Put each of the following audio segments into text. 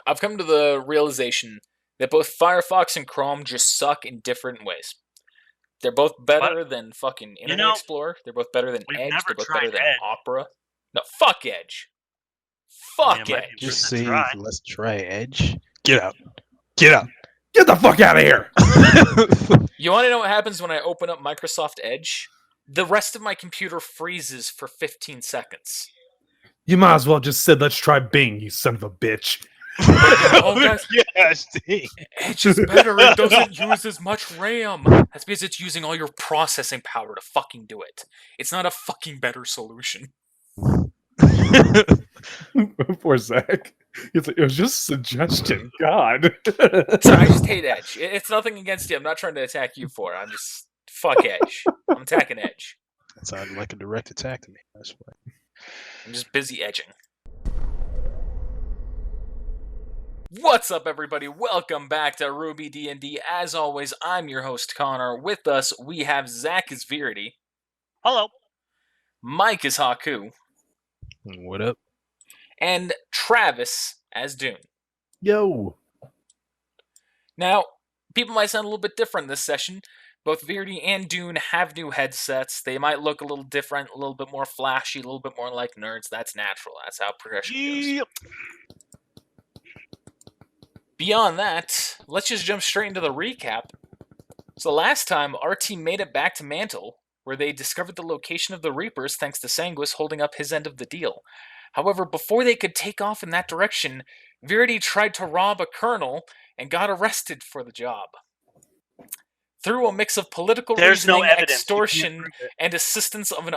I've come to the realization that both Firefox and Chrome just suck in different ways. They're both What? better than fucking You Internet know, Explorer. They're both better than we've Edge. never They're both tried better than Edge. Opera. No, fuck Edge. I mean, it Fuck might be Edge. worth Just a say, try. let's try Edge. Get out. Get out. Get the fuck out of here! You want to know what happens when I open up Microsoft Edge? The rest of my computer freezes for 15 seconds. You might as well just said, let's try Bing, you son of a bitch. Oh, guys. Yeah, Steve. Edge is better. It doesn't use as much RAM. That's because it's using all your processing power to fucking do it. It's not a fucking better solution. Poor Zach. It's like, it was just a suggestion. God. So I just hate Edge. It's nothing against you. I'm not trying to attack you for it. I'm just... Fuck Edge. I'm attacking Edge. That sounded like a direct attack to me. That's why. I'm just busy edging. What's up, everybody? Welcome back to RWBY D&D. As always, I'm your host, Connor. With us, we have Zach as Verity. Hello. Mike as Haku. What up? And Travis as Dune. Yo. Now, people might sound a little bit different this session. Both Verity and Dune have new headsets. They might look a little different, a little bit more flashy, a little bit more like nerds. That's natural. That's how progression goes. Yep. Beyond that, let's just jump straight into the recap. So last time, our team made it back to Mantle, where they discovered the location of the Reapers thanks to Sanguis holding up his end of the deal. However, before they could take off in that direction, Verity tried to rob a colonel and got arrested for the job. Through a mix of political There's no reasoning, evidence. You can't extortion, prove it. and assistance of an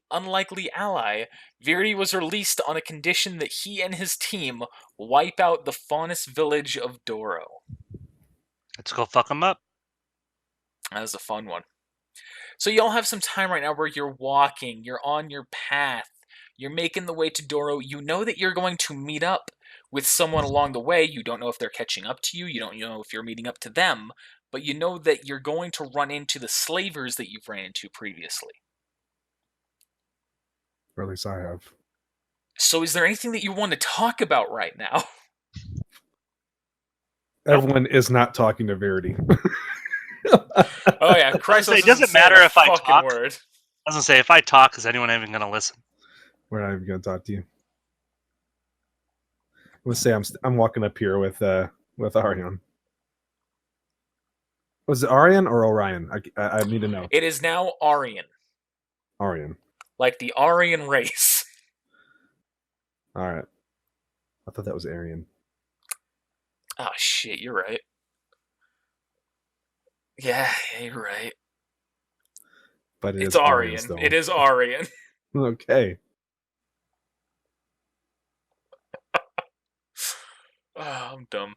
unlikely ally, Verity was released on a condition that he and his team wipe out the Faunus village of Doro. Let's go fuck them up. That was a fun one. So y'all have some time right now where you're walking, you're on your path, you're making the way to Doro. You know that you're going to meet up with someone along the way. You don't know if they're catching up to you. You don't know if you're meeting up to them. But you know that you're going to run into the slavers that you've ran into previously. Or at least I have. So is there anything that you want to talk about right now? Everyone is not talking to Verity. Oh yeah, Christ It doesn't matter if I talk. Word. I was gonna say, if I talk, is anyone even gonna listen? We're not even going to talk to you. Let's say I'm walking up here with Arion. Was it Arion or Orion? I need to know. It is now Aryan, Arion. like the Aryan race. All right. I thought that was Aryan. Oh shit, you're right. Yeah, you're right. But It's is Aryan. still. It is Aryan. Okay. Oh, I'm dumb.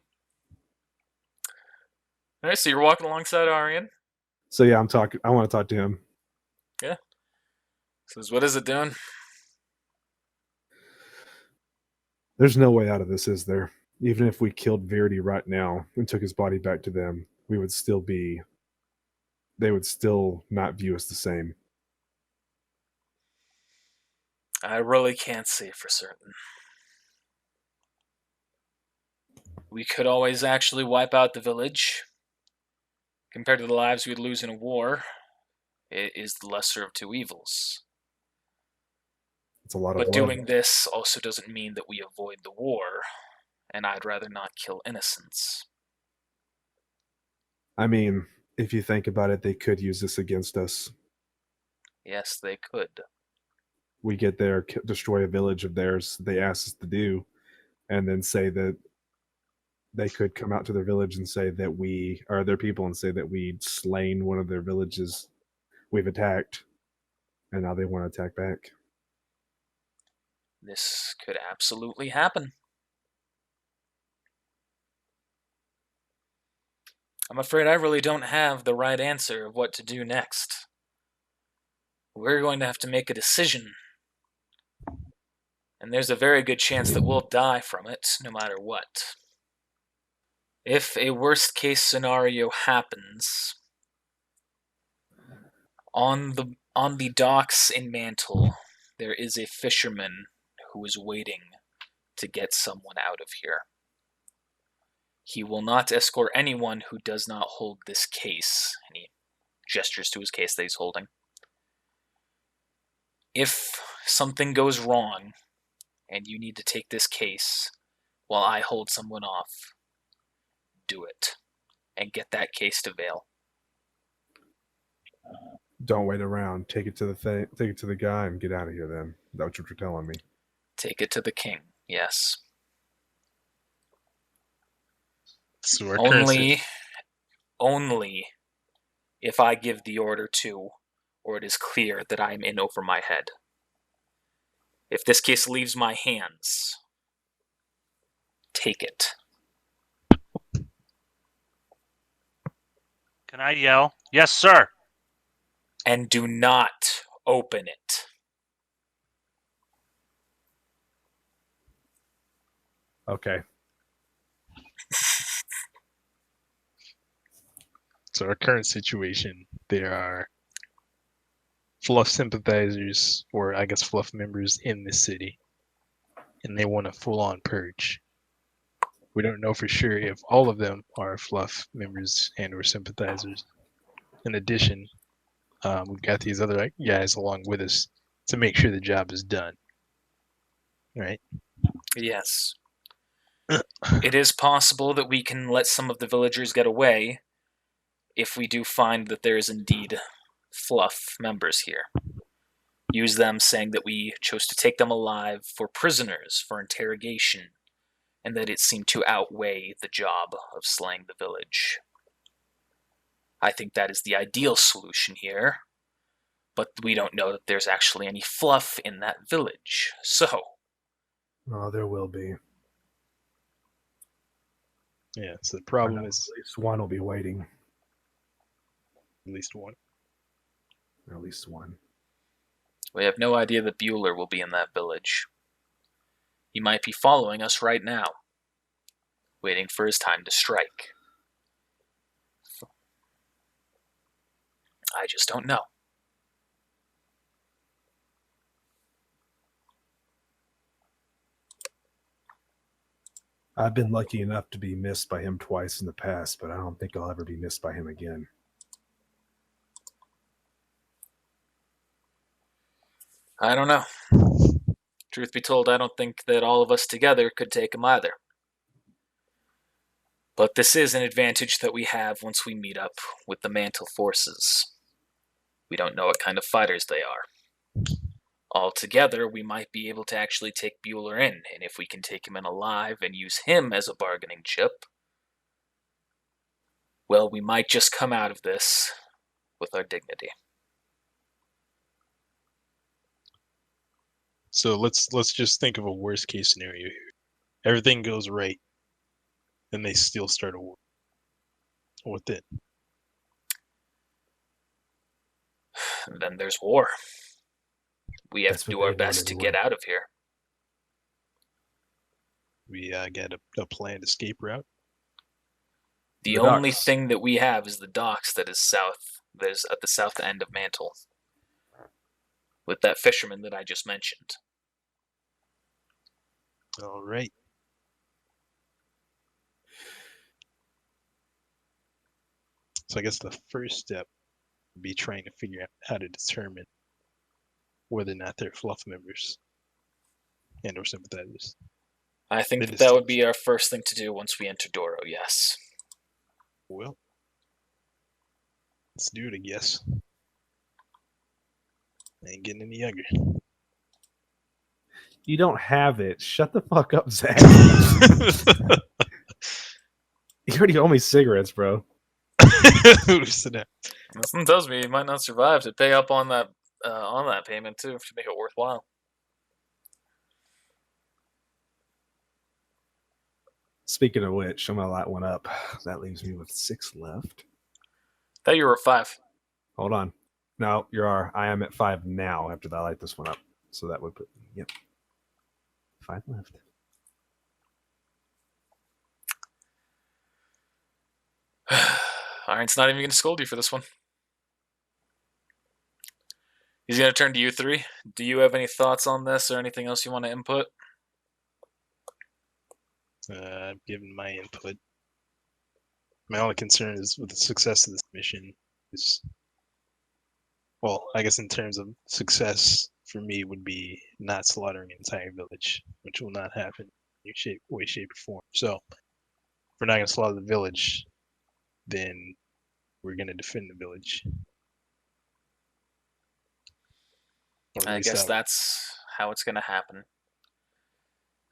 Alright, so you're walking alongside Aryan. So yeah, I want to talk to him. Says, what is it doing? There's no way out of this, is there? Even if we killed Verity right now and took his body back to them, they would still not view us the same. I really can't say for certain. We could always actually wipe out the village. Compared to the lives we'd lose in a war, it is the lesser of two evils. It's a lot of But blood. doing this also doesn't mean that we avoid the war, and I'd rather not kill innocents. I mean, if you think about it, they could use this against us. Yes, they could. We get there, destroy a village of theirs they asked us to do, and then say that they could come out to their village and say that we are their people and say that we'd slain one of their villages we've attacked, and now they want to attack back. This could absolutely happen. I'm afraid I really don't have the right answer of what to do next. We're going to have to make a decision. And there's a very good chance that we'll die from it, no matter what. If a worst-case scenario happens, on the docks in Mantle, there is a fisherman who is waiting to get someone out of here. He will not escort anyone who does not hold this case. And he gestures to his case that he's holding. If something goes wrong and you need to take this case while I hold someone off, do it and get that case to Vale. Don't wait around. Take it to the guy and get out of here. Then that's what you're telling me. Take it to the king. Yes. So our currency. Only if I give the order to, or it is clear that I am in over my head. If this case leaves my hands, take it. Can I yell? Yes, sir. And do not open it. Okay. So our current situation, there are Fluff sympathizers, or I guess Fluff members in this city, and they want a full-on purge. We don't know for sure if all of them are Fluff members and or sympathizers. In addition, we've got these other guys along with us to make sure the job is done. Right? Yes. It is possible that we can let some of the villagers get away if we do find that there is indeed Fluff members here. Use them saying that we chose to take them alive for prisoners for interrogation, and that it seemed to outweigh the job of slaying the village. I think that is the ideal solution here, but we don't know that there's actually any Fluff in that village, so... Oh, there will be. Yeah, so the problem is at least one will be waiting. at least one. Or at least one. We have no idea that Bueller will be in that village. He might be following us right now, waiting for his time to strike. I just don't know. I've been lucky enough to be missed by him twice in the past, but I don't think I'll ever be missed by him again. I don't know. Truth be told, I don't think that all of us together could take him either. But this is an advantage that we have once we meet up with the Mantle forces. We don't know what kind of fighters they are. Altogether, we might be able to actually take Bueller in, and if we can take him in alive and use him as a bargaining chip, well, we might just come out of this with our dignity. So let's just think of a worst case scenario here. Everything goes right, and they still start a war. What then? And then there's war. We have That's to what do our they best wanted to to get work. out of here. We get a planned escape route. The The only docks. thing that we have is the docks that is at the south end of Mantle. With that fisherman that I just mentioned. All right. So I guess the first step would be trying to figure out how to determine whether or not they're Fluff members and or sympathizers. I think Been that would be our first thing to do once we enter Doro, yes. Well, let's do it, I guess. I ain't getting any younger. You don't have it. Shut the fuck up, Zach. You already owe me cigarettes, bro. Loosen up. Something tells me you might not survive to pay up on that payment too to make it worthwhile. Speaking of which, I'm gonna light one up. That leaves me with 6 left. Thought you were 5. Hold on. No, you are. I am at 5 now after I light this one up. So that would put me, yep. 5 left. Iron's not even going to scold you for this one. He's going to turn to you 3. Do you have any thoughts on this or anything else you want to input? I've given my input. My only concern is with the success of this mission is, well, I guess in terms of success for me would be not slaughtering an entire village, which will not happen in any way, shape, or form. So if we're not going to slaughter the village, then we're going to defend the village. Or at I least guess that- that's how it's going to happen.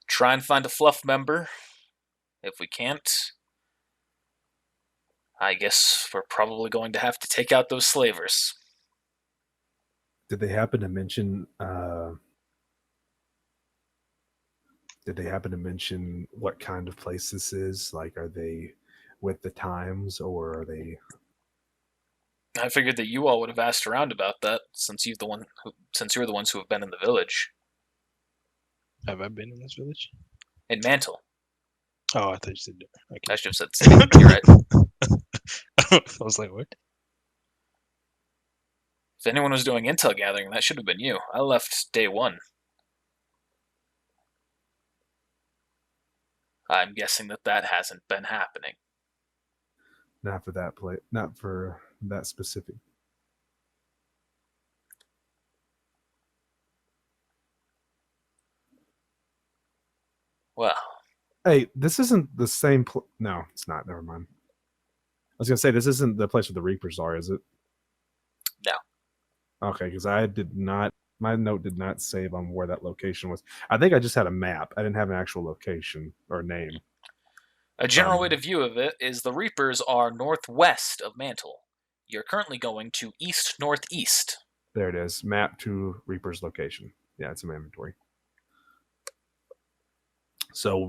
Try and find a fluff member. If we can't, I guess we're probably going to have to take out those slavers. Did they happen to mention? Did they happen to mention what kind of place this is? Like, are they with the times, or are they? I figured that you all would have asked around about that, since you're the ones who have been in the village. Have I been in this village? In Mantle. Oh, I thought you said okay. I should have said city. You're right. I was like, what? If anyone was doing intel gathering, that should have been you. I left day one. I'm guessing that hasn't been happening. Not for that place. Not for that specific. Well, Hey, this isn't the same. No, it's not. Never mind. I was gonna say this isn't the place where the Reapers are, is it? No. Okay, because I did not. My note did not save on where that location was. I think I just had a map. I didn't have an actual location or name. a general way to view of it is the Reapers are northwest of Mantle. You're currently going to east-northeast. There it is. Map to Reaper's location. Yeah, it's in my inventory. So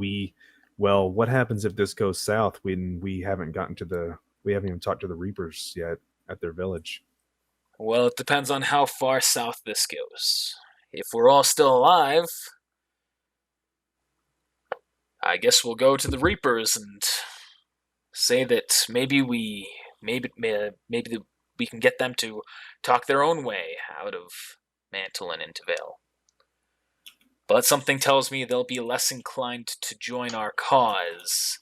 what happens if this goes south when we haven't even talked to the Reapers yet at their village? Well, it depends on how far south this goes. If we're all still alive, I guess we'll go to the Reapers and say that maybe we can get them to talk their own way out of Mantle and into Vale. But something tells me they'll be less inclined to join our cause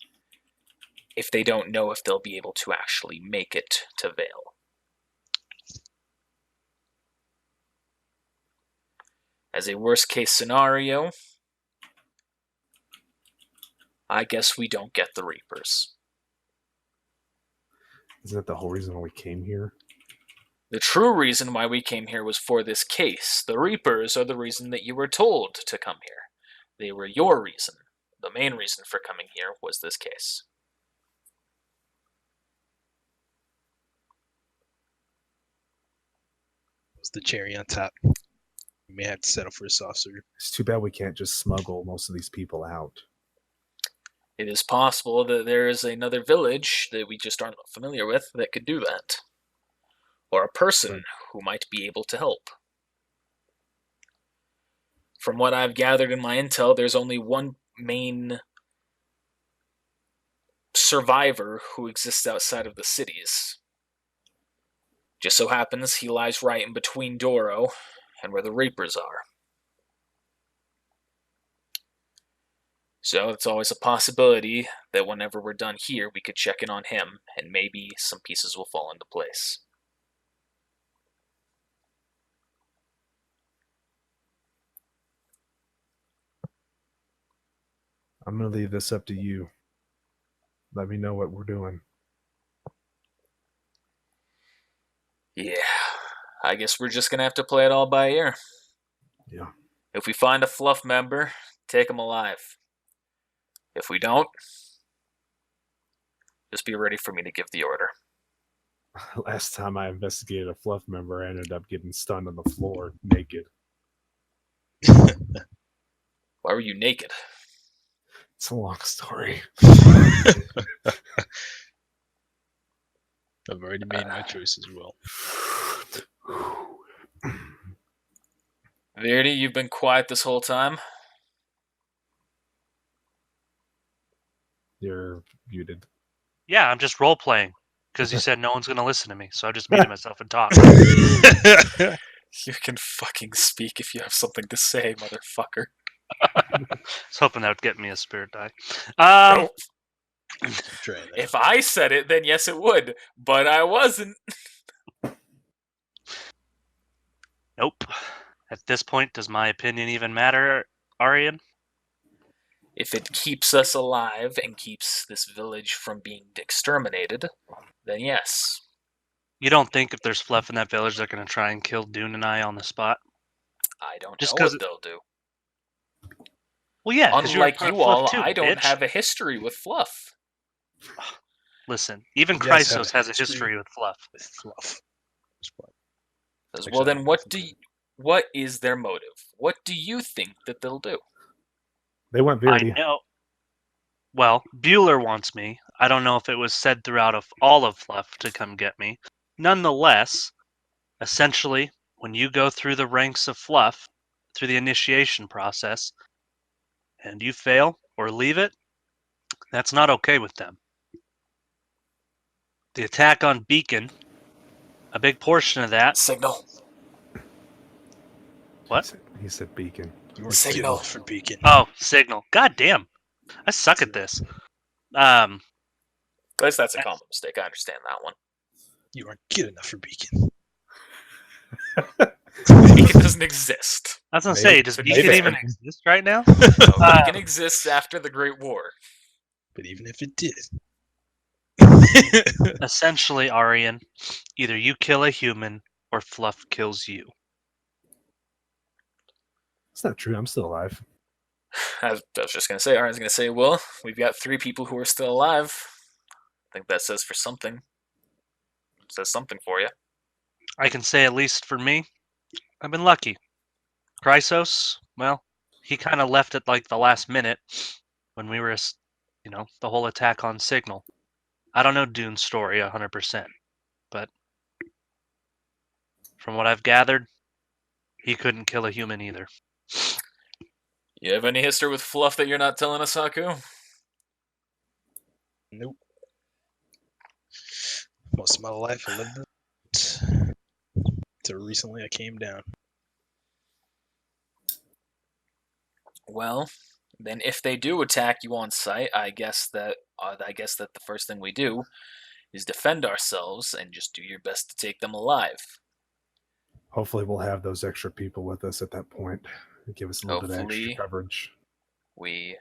if they don't know if they'll be able to actually make it to Vale. As a worst case scenario, I guess we don't get the Reapers. Isn't that the whole reason why we came here? The true reason why we came here was for this case. The Reapers are the reason that you were told to come here. They were your reason. The main reason for coming here was this case. It's the cherry on top. We may have to settle for a saucer. It's too bad we can't just smuggle most of these people out. It is possible that there is another village that we just aren't familiar with that could do that. Or a person who might be able to help. From what I've gathered in my intel, there's only one main survivor who exists outside of the cities. Just so happens he lies right in between Doro and where the Reapers are. So it's always a possibility that whenever we're done here, we could check in on him, and maybe some pieces will fall into place. I'm going to leave this up to you. Let me know what we're doing. Yeah, I guess we're just going to have to play it all by ear. Yeah. If we find a fluff member, take him alive. If we don't, just be ready for me to give the order. Last time I investigated a fluff member, I ended up getting stunned on the floor naked. Why were you naked? It's a long story. I've already made my choice as well. Verdi, you've been quiet this whole time. You're muted. Yeah, I'm just role playing because you said no one's gonna listen to me, so I just muted myself and talked. You can fucking speak if you have something to say, motherfucker. I was hoping that would get me a spirit die. Nope. Try that. If I said it, then yes, it would. But I wasn't. Nope. At this point, does my opinion even matter, Arian? If it keeps us alive and keeps this village from being exterminated, then yes. You don't think if there's fluff in that village, they're going to try and kill Dune and I on the spot? I don't Just know 'cause what they'll do. Well, yeah, because you were Unlike part you Fluff all, too, I don't bitch. have a history with fluff. Listen, even You guys have Chrysos a has a history history with fluff. with fluff. Well, Actually, then I what don't what is their motive? What do you think that they'll do? They want I Verity. know. Well, Bueller wants me. I don't know if it was said throughout all of Fluff to come get me. Nonetheless, essentially, when you go through the ranks of Fluff, through the initiation process, and you fail or leave it, that's not okay with them. The attack on Beacon, a big portion of that. Signal. What? He said beacon. You weren't Signal. good enough for Beacon. Oh, Signal. God damn. I suck at this. At least that's a common mistake. I understand that one. You weren't good enough for Beacon. Beacon doesn't exist. I was going to Maybe- say, does maybe Beacon fair. even exist right now? No, Beacon exists after the Great War. But even if it did. Essentially, Arian, either you kill a human or Fluff kills you. It's not true. I'm still alive. I was just going to say, Aaron's going to say, well, we've got 3 people who are still alive. I think that says for something. Says something for you. I can say, at least for me, I've been lucky. Chrysos, well, he kind of left at like the last minute when we were, the whole attack on Signal. I don't know Dune's story 100%, but from what I've gathered, he couldn't kill a human either. You have any history with fluff that you're not telling us, Haku? Nope. Most of my life I lived it. Until recently I came down. Well, then if they do attack you on sight, I guess that the first thing we do is defend ourselves and just do your best to take them alive. Hopefully, we'll have those extra people with us at that point. Give us a little bit of Hopefully. extra coverage. We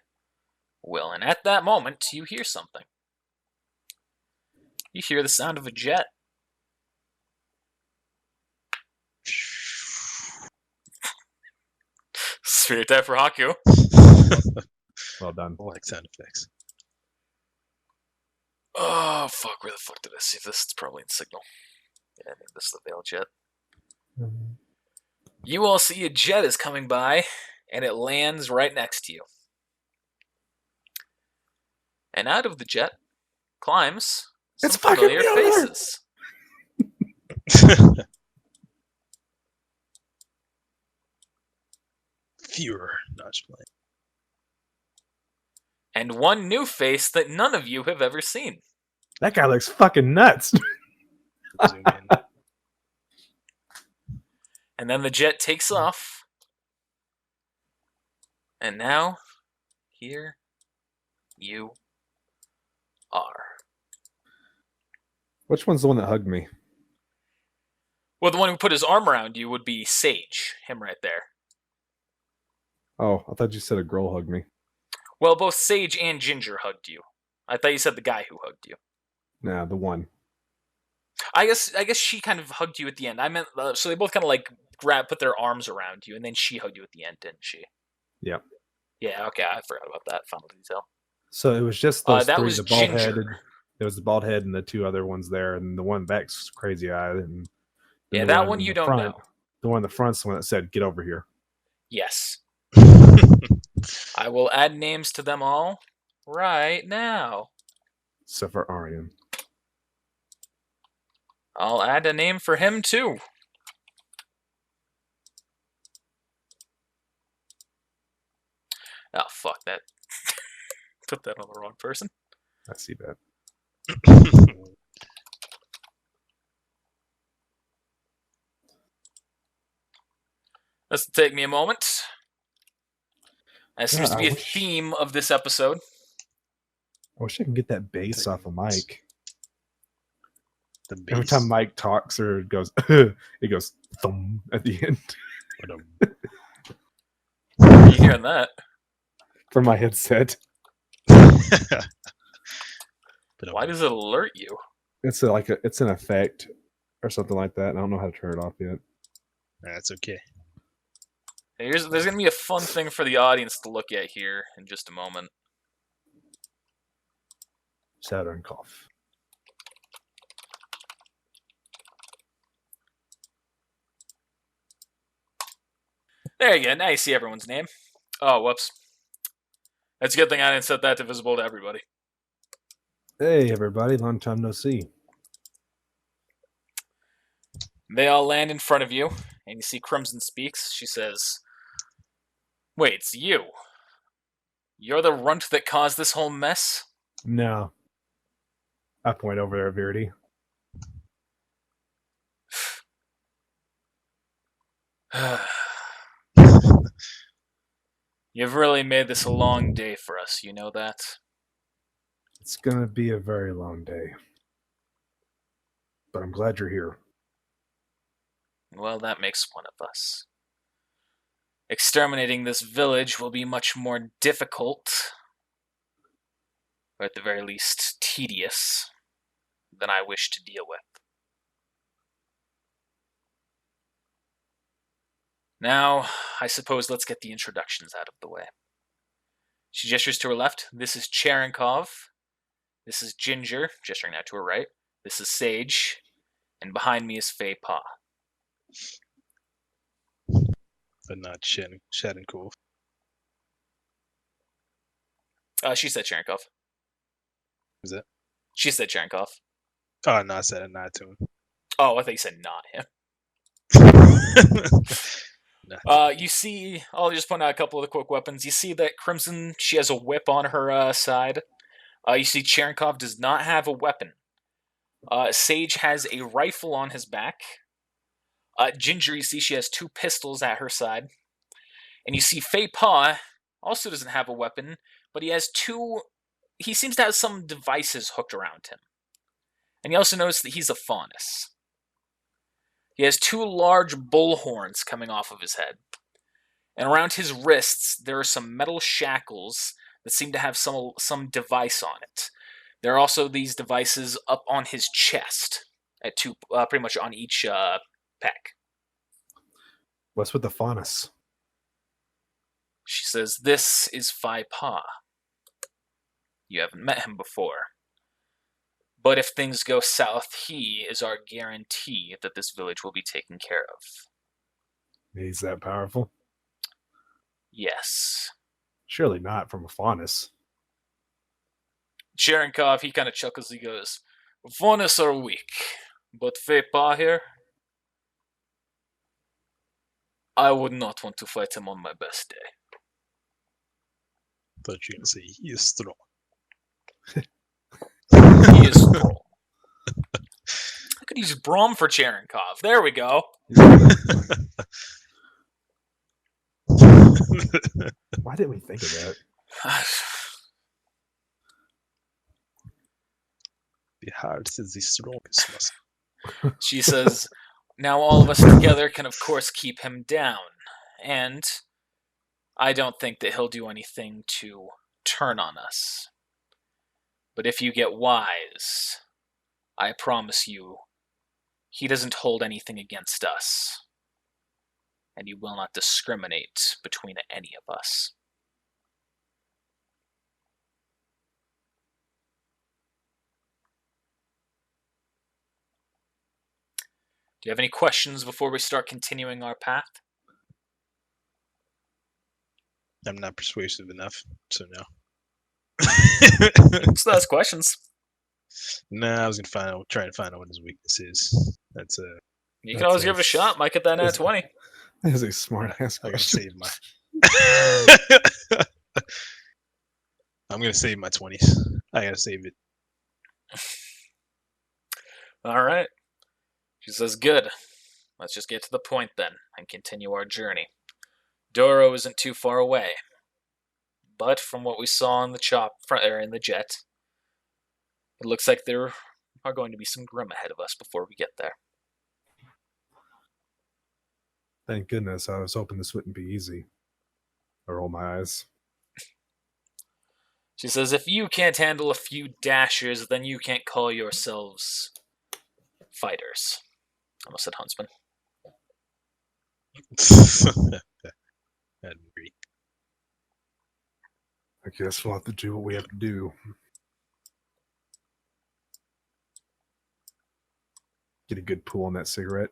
will. And at that moment, you hear something. You hear the sound of a jet. Spirit die for Haku. Well done. I like sound effects. Oh, fuck. Where the fuck did I see this? It's probably in Signal. Yeah, I think this is the Veil jet. You all see a jet is coming by, and it lands right next to you. And out of the jet climbs some It's fucking familiar Bueller! faces. Fewer notch playing. And one new face that none of you have ever seen. That guy looks fucking nuts. Zoom in. And then the jet takes off. And now, here you are. Which one's the one that hugged me? Well, the one who put his arm around you would be Sage, him right there. Oh, I thought you said a girl hugged me. Well, both Sage and Ginger hugged you. I thought you said the guy who hugged you. Nah, the one. I guess she kind of hugged you at the end. I meant so they both kind of like put their arms around you, and then she hugged you at the end, didn't she? Yep. Yeah. Okay, I forgot about that final detail. So it was just those That three. was The bald headed. Ginger. There was the bald head and the 2 other ones there, and the one back's crazy eyed. And Yeah, the that one in you the don't front- know. The one in the front's the one that said, "Get over here." Yes. I will add names to them all right now. Except for Arian. I'll add a name for him too. Oh, fuck that. Put that on the wrong person. I see that. This will take me a moment. That seems to I be a wish- theme of this episode. I wish I could get that bass off of Things. Mike. The base. Every time Mike talks or goes, it goes thumb at the end You hearing that? from my headset. Why does it alert you? It's it's an effect or something like that. And I don't know how to turn it off yet. That's okay. There's going to be a fun thing for the audience to look at here in just a moment. Cherenkov. There you go. Now you see everyone's name. Oh, whoops. That's a good thing I didn't set that to visible to everybody. Hey, everybody. Long time no see. They all land in front of you, and you see Crimson speaks. She says, "Wait, it's you. You're the runt that caused this whole mess?" No. I point over there at Verity. You've really made this a long day for us, you know that? It's going to be a very long day. But I'm glad you're here. Well, that makes one of us. Exterminating this village will be much more difficult, or at the very least tedious, than I wish to deal with. Now, I suppose let's get the introductions out of the way. She gestures to her left. This is Cherenkov. This is Ginger, gesturing now to her right. This is Sage. And behind me is Fei Pa. But not Cherenkov. She said Cherenkov. Is it? She said Cherenkov. Oh, no, I said it not to him. Oh, I thought you said not him. You see, I'll just point out a couple of the quick weapons. You see that Crimson, she has a whip on her side. You see Cherenkov does not have a weapon. Sage has a rifle on his back. Ginger, you see she has 2 pistols at her side. And you see Fei Pa also doesn't have a weapon, but he has 2... He seems to have some devices hooked around him. And you also notice that he's a Faunus. He has 2 large bull horns coming off of his head. And around his wrists, there are some metal shackles that seem to have some device on it. There are also these devices up on his chest, at 2, pretty much on each pec. What's with the Faunus? She says, "This is Phi Pa. You haven't met him before. But if things go south, he is our guarantee that this village will be taken care of." He's that powerful? Yes. Surely not from a Faunus. Cherenkov, he kind of chuckles. He goes, "Faunus are weak, but Fei Pa here, I would not want to fight him on my best day." Thought you were going to say he is strong. He is strong. I could use Braum for Cherenkov. There we go. Why didn't we think of that? The heart is the strongest muscle. She says, "Now all of us together can of course keep him down. And I don't think that he'll do anything to turn on us. But if you get wise, I promise you, he doesn't hold anything against us. And he will not discriminate between any of us." Do you have any questions before we start continuing our path? I'm not persuasive enough, so no. So that's questions. Nah, I was gonna try and find out what his weakness is. That's You can always give it a shot. Might get that at 20. That is a smart ass I gotta question. save my. I'm gonna save my 20s. I gotta save it. All right. She says, "Good. Let's just get to the point then and continue our journey. Doro isn't too far away. But from what we saw in the in the jet, It looks like there are going to be some Grimm ahead of us before we get there. Thank goodness. I was hoping this wouldn't be easy. I roll my eyes. She says, if you can't handle a few dashers, then you can't call yourselves fighters. Almost said huntsman. I'd agree. I guess we'll have to do what we have to do. Get a good pull on that cigarette.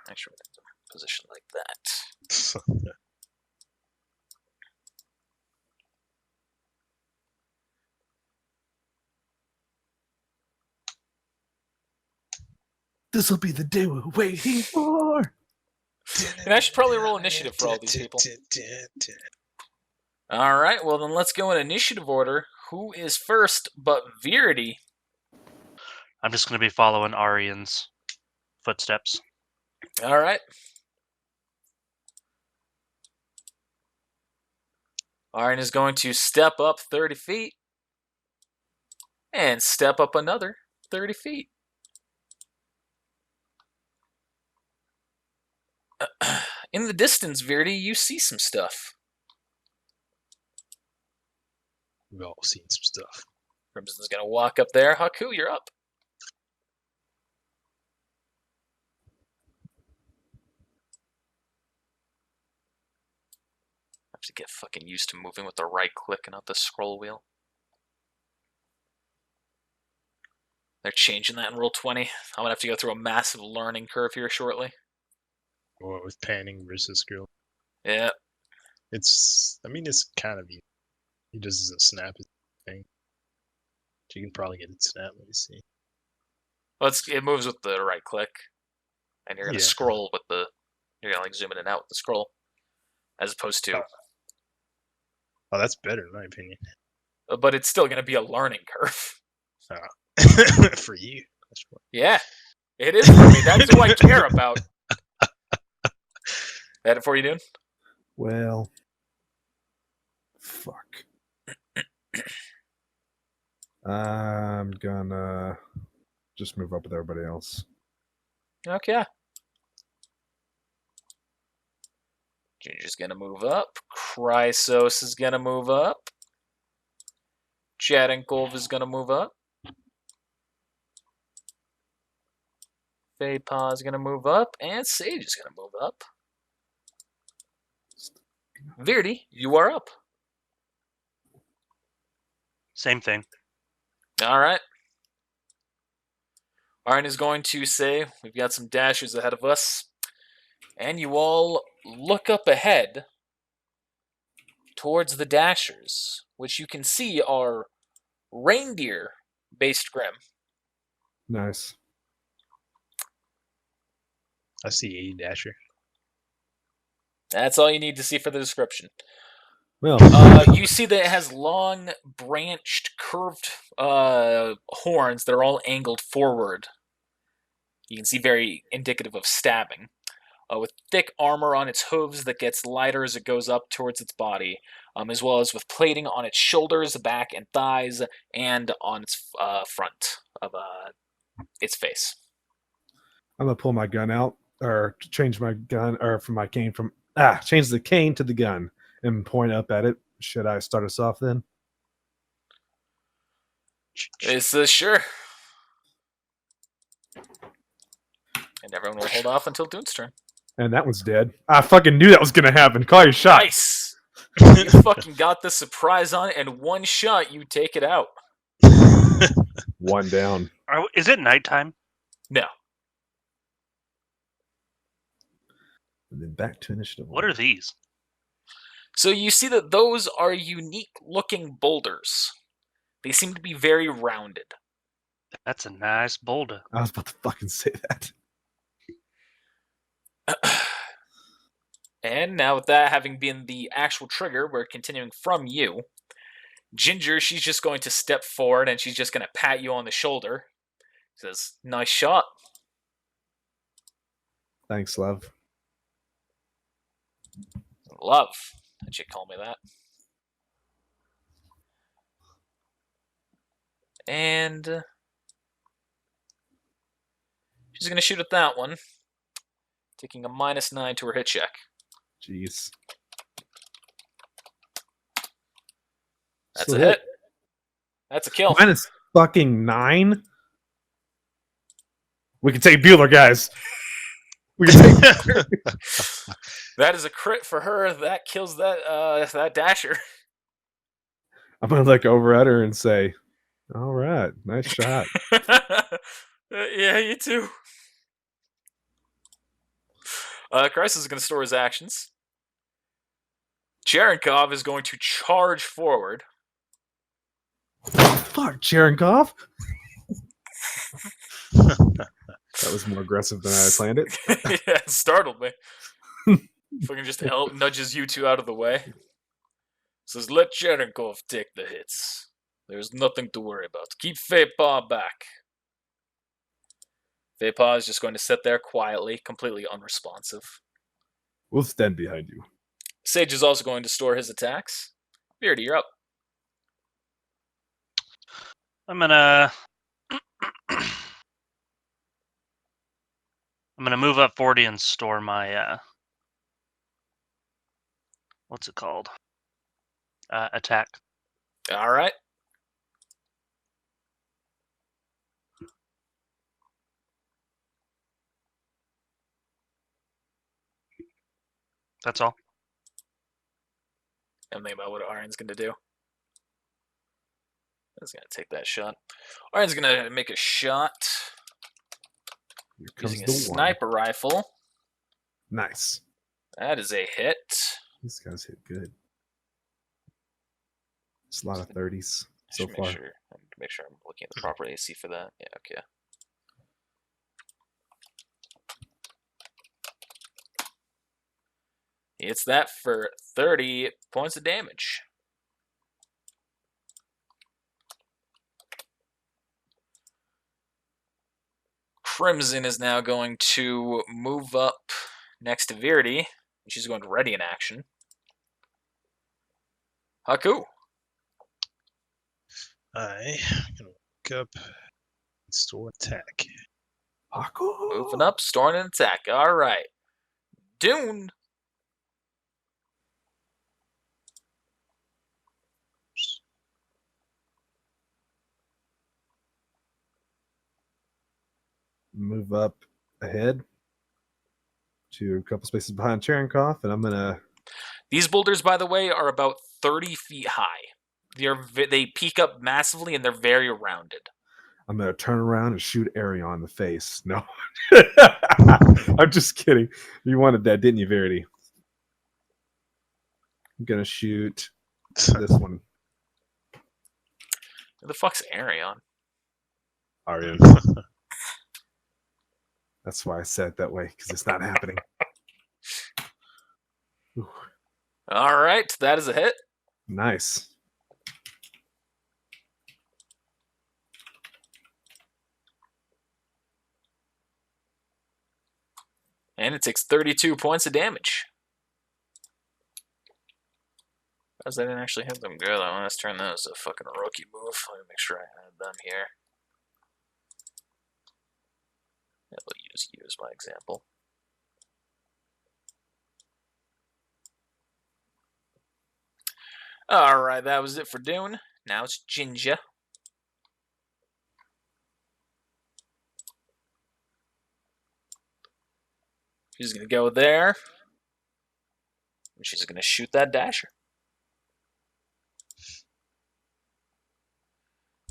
Actually, position like that. This'll be the day we're waiting for. And I should probably roll initiative for all these people. All right, well then let's go in initiative order. Who is first but Virity? I'm just going to be following Arian's footsteps. All right. Arian is going to step up 30 feet and step up another 30 feet. In the distance, Virity, you see some stuff. We've all seen some stuff. Crimson's going to walk up there. Haku, you're up. I have to get fucking used to moving with the right click and not the scroll wheel. They're changing that in Roll20. I'm going to have to go through a massive learning curve here shortly. What with panning versus scroll? Yeah. It's kind of easy. He just doesn't snap his thing. You can probably get it snapped. Let me see. Well, it moves with the right click. And you're going to Yeah. scroll with the... You're going to like zoom in and out with the scroll. As opposed to... Oh, that's better in my opinion. But it's still going to be a learning curve. For you. That's what. Yeah. It is for me. That's who I care about. That it for you, dude? Well, fuck. I'm gonna just move up with everybody else. Okay. Ginger's gonna move up. Chrysos is gonna move up. Cherenkov is gonna move up. Feypaw is gonna move up. And Sage is gonna move up. Virity, you are up. Same thing. Alright. Arn is going to say, we've got some dashers ahead of us. And you all look up ahead towards the dashers, which you can see are reindeer-based Grimm. Nice. I see a dasher. That's all you need to see for the description. Well, You see that it has long, branched, curved horns that are all angled forward. You can see very indicative of stabbing. With thick armor on its hooves that gets lighter as it goes up towards its body, as well as with plating on its shoulders, back, and thighs, and on its front of its face. I'm gonna pull my gun out, or change my gun, or from my cane change the cane to the gun and point up at it. Should I start us off then? It says sure. And everyone will hold off until Dune's turn. And that one's dead. I fucking knew that was gonna happen. Call your shot. Nice! You fucking got the surprise on it, and one shot, you take it out. One down. Is it nighttime? No. And then back to initiative. What are these? So you see that those are unique-looking boulders. They seem to be very rounded. That's a nice boulder. I was about to fucking say that. And now with that having been the actual trigger, we're continuing from you. Ginger, she's just going to step forward and she's just going to pat you on the shoulder. Says, nice shot. Thanks, love. Love. How'd you call me that? And she's going to shoot at that one, taking a -9 to her hit check. Jeez. That's Still a hit. That's a kill. -9. We can take Bueller, guys. We can take. That is a crit for her. That kills that dasher. I'm gonna look over at her and say, "All right, nice shot." Yeah, you too. Crisis is going to store his actions. Cherenkov is going to charge forward. Fuck, Cherenkov. That was more aggressive than I planned it. Yeah, it startled me. Fucking just nudges you two out of the way. Says, let Cherenkov take the hits. There's nothing to worry about. Keep Feypaw back. Feypaw is just going to sit there quietly, completely unresponsive. We'll stand behind you. Sage is also going to store his attacks. Beardy, you're up. I'm gonna move up 40 and store my what's it called? Attack. All right. That's all. I'm thinking about what Aryan's going to do. He's going to take that shot. Aryan's going to make a shot Here comes using a the one. sniper rifle. Nice. That is a hit. These guys hit good. It's a lot of 30s so Should far. Make sure I'm looking at the proper AC for that. Yeah, okay. It's that for 30 points of damage. Crimson is now going to move up next to Virdi. She's going to ready in action. Haku. I can look up and store attack. Moving up, storing an attack. All right. Dune. Move up ahead to a couple spaces behind Cherenkov, and I'm gonna. These boulders, by the way, are about 30 feet high. They peak up massively, and they're very rounded. I'm gonna turn around and shoot Arion in the face. No, I'm just kidding. You wanted that, didn't you, Verity? I'm gonna shoot this one. Who the fuck's Arion? Arion. That's why I said it that way, because it's not happening. Ooh, All right, that is a hit. nice. And it takes 32 points of damage. Because I didn't actually hit them good. I want to turn those a fucking rookie move. Let me make sure I add them here. Yeah, we'll use you as my example. Alright, that was it for Dune. Now it's Jinja. She's going to go there. And she's going to shoot that dasher.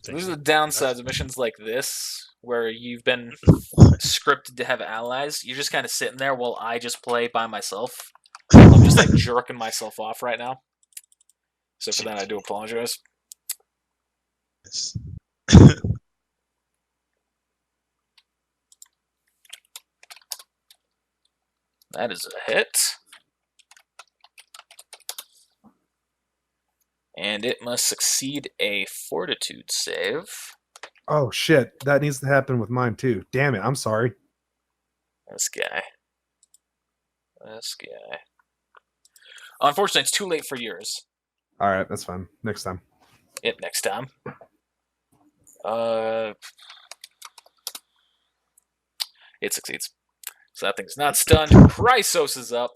These are the downsides of missions like this, where you've been scripted to have allies. You're just kind of sitting there while I just play by myself. I'm just like jerking myself off right now. So for that, I do apologize. Yes. That is a hit. And it must succeed a fortitude save. Oh shit, that needs to happen with mine too. Damn it, I'm sorry. This guy. Unfortunately, it's too late for yours. All right, that's fine. Next time. Yep, next time. It succeeds. So that thing's not stunned. Chrysos is up.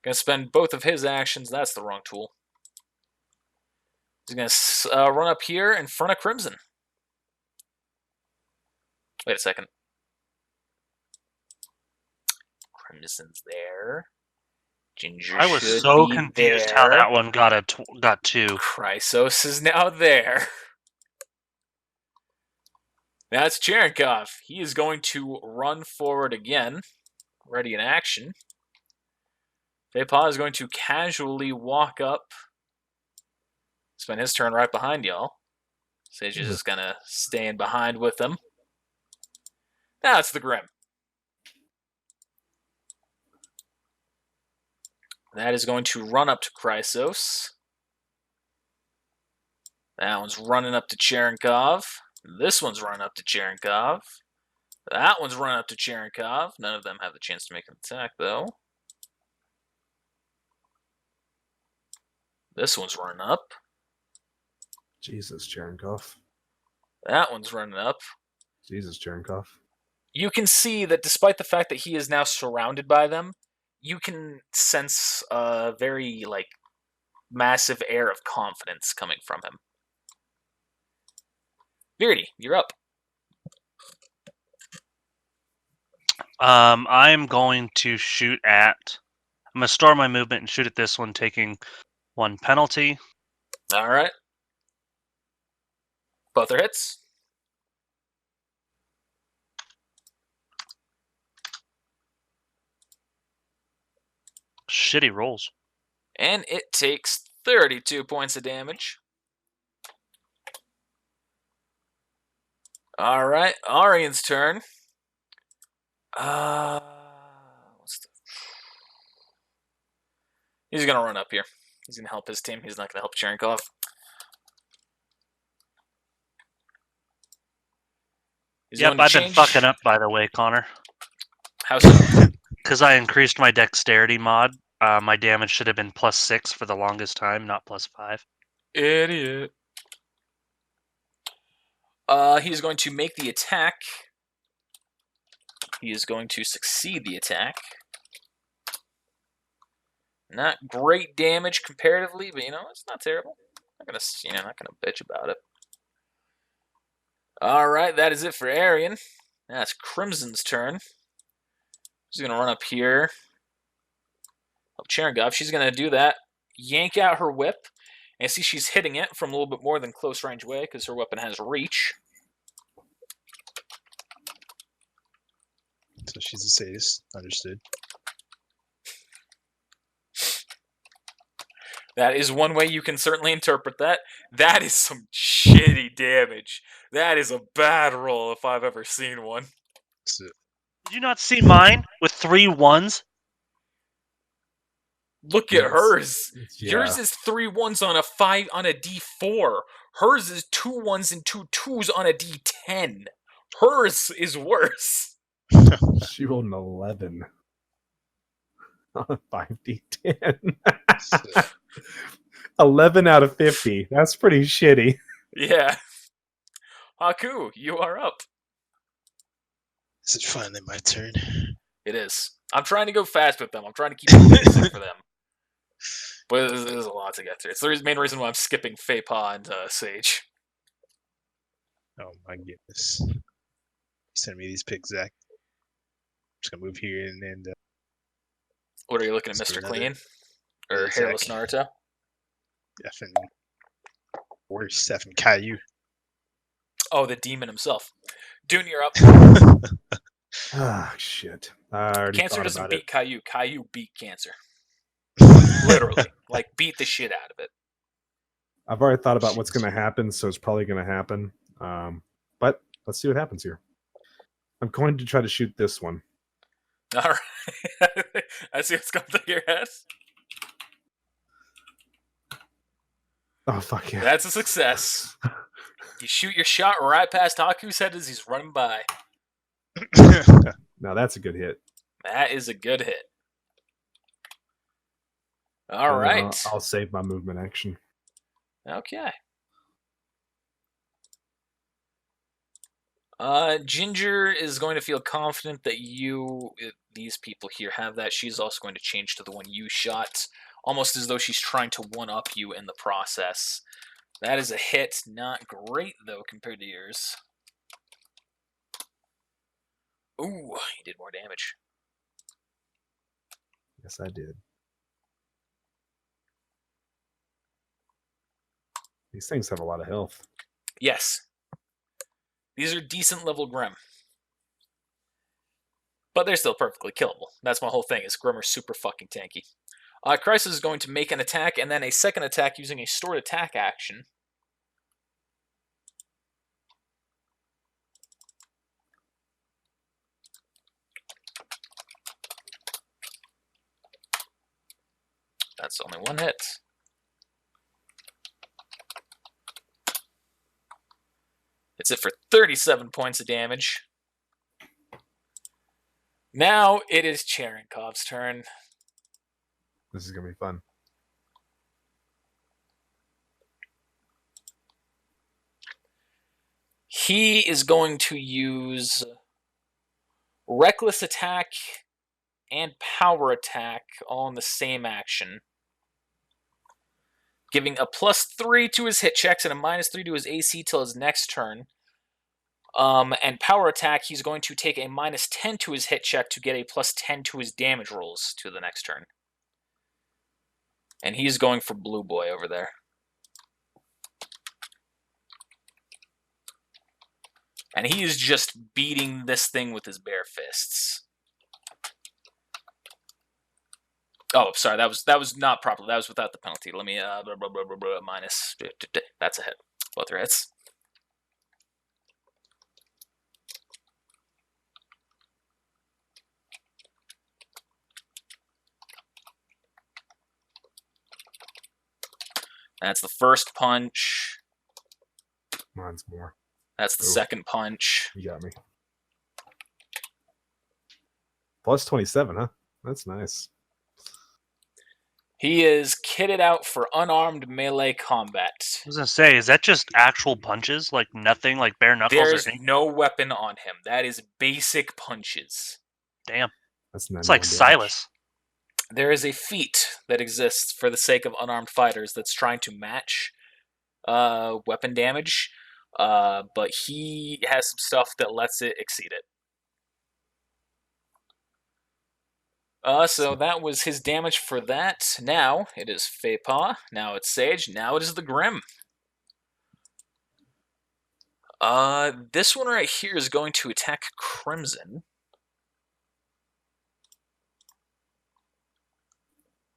Gonna spend both of his actions. That's the wrong tool. He's gonna run up here in front of Crimson. Wait a second. Crimson's there. Ginger I was should so be confused there. how that one got got 2. Chrysos is now there. Now it's Cherenkov. He is going to run forward again. Ready in action. Feypaw is going to casually walk up. Spend his turn right behind y'all. Sage is just gonna stay in behind with him. Now it's the Grimm. That is going to run up to Chrysos. That one's running up to Cherenkov. This one's running up to Cherenkov. That one's running up to Cherenkov. None of them have the chance to make an attack, though. This one's running up. Jesus, Cherenkov. That one's running up. Jesus, Cherenkov. You can see that despite the fact that he is now surrounded by them, you can sense a very, massive air of confidence coming from him. Beardy, you're up. I'm going to shoot at... I'm going to store my movement and shoot at this one, taking 1 penalty. All right. Both are hits. Shitty rolls. And it takes 32 points of damage. All right, Arian's turn. He's gonna run up here. He's gonna help his team. He's not gonna help Cherenkov. Yep, I've been fucking up, by the way, Connor. How so? Because I increased my dexterity mod. My damage should have been +6 for the longest time, not +5. Idiot. He's going to make the attack. He is going to succeed the attack. Not great damage comparatively, but it's not terrible. Not gonna bitch about it. All right, that is it for Arian. That's Crimson's turn. She's gonna run up here. Help Cherenkov. She's gonna do that. Yank out her whip. And see she's hitting it from a little bit more than close range way because her weapon has reach. So she's a sadist. Understood. That is one way you can certainly interpret that. That is some shitty damage. That is a bad roll if I've ever seen one. So, Did you not see mine with 3 1s? Look at Yes. hers. Yeah. Yours is 3 1s on a D4. Hers is 2 1s and 2 2s on a D10. Hers is worse. She rolled an 11 on a 5d10. so 11 out of 50. That's pretty shitty. Yeah. Haku, you are up. is it finally my turn? It is. I'm trying to go fast with them. I'm trying to keep it basic for them. But there's a lot to get through. It's the main reason why I'm skipping Feypaw and Sage. Oh my goodness. You send me these picks, Zach. I'm just gonna move here and What are you looking at, Let's do Mr. another- Clean? Or Zach. Hairless Naruto? effing worse effing Caillou. Oh, the demon himself. Dune, you're up. Ah, shit. I already Cancer thought doesn't about beat it. Caillou. Caillou beat Cancer. Literally. Beat the shit out of it. I've already thought about what's going to happen, so it's probably going to happen. But let's see what happens here. I'm going to try to shoot this one. All right. I see what's going through your head. Oh, fuck yeah. That's a success. You shoot your shot right past Haku's head as he's running by. Now that's a good hit. That is a good hit. All And then right. I'll save my movement action. Okay. Ginger is going to feel confident that these people here have that. She's also going to change to the one you shot, almost as though she's trying to one-up you in the process. That is a hit. Not great, though, compared to yours. Ooh, he did more damage. Yes, I did. These things have a lot of health. Yes. These are decent level Grimm. But they're still perfectly killable. That's my whole thing, is Grimm are super fucking tanky. Crisis is going to make an attack, and then a second attack using a stored attack action. That's only one hit. It's it for 37 points of damage. Now it is Cherenkov's turn. This is going to be fun. He is going to use Reckless Attack and Power Attack all in the same action, giving a +3 to his hit checks and a -3 to his AC till his next turn. And Power Attack, he's going to take a -10 to his hit check to get a +10 to his damage rolls to the next turn. And he's going for Blue Boy over there. And he is just beating this thing with his bare fists. Oh, sorry, that was not proper. That was without the penalty. Let me minus. That's a hit. Both are hits. That's the first punch. Mine's more. That's the second punch. You got me. +27, huh? That's nice. He is kitted out for unarmed melee combat. I was gonna say, is that just actual punches? Like nothing, like bare knuckles There's or anything? no weapon on him. That is basic punches. Damn. That's It's like 91 damage. Silas. There is a feat that exists for the sake of unarmed fighters that's trying to match weapon damage, but he has some stuff that lets it exceed it. So that was his damage for that. Now it is Feypaw. Now it's Sage. Now it is the Grimm. This one right here is going to attack Crimson.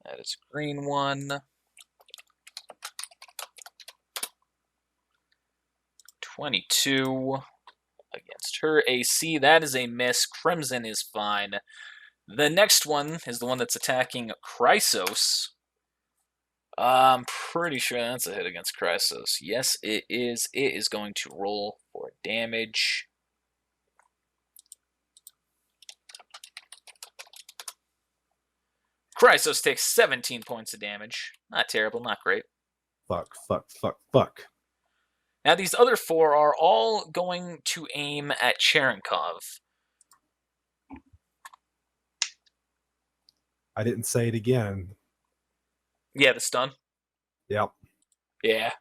That is a green one. 22 against her AC. That is a miss. Crimson is fine. The next one is the one that's attacking Chrysos. I'm pretty sure that's a hit against Chrysos. Yes, it is. It is going to roll for damage. Chrysos takes 17 points of damage. Not terrible, not great. Fuck, fuck, fuck, fuck. Now these other four are all going to aim at Cherenkov. I didn't say it again. Yeah, the stun. Yep. Yeah.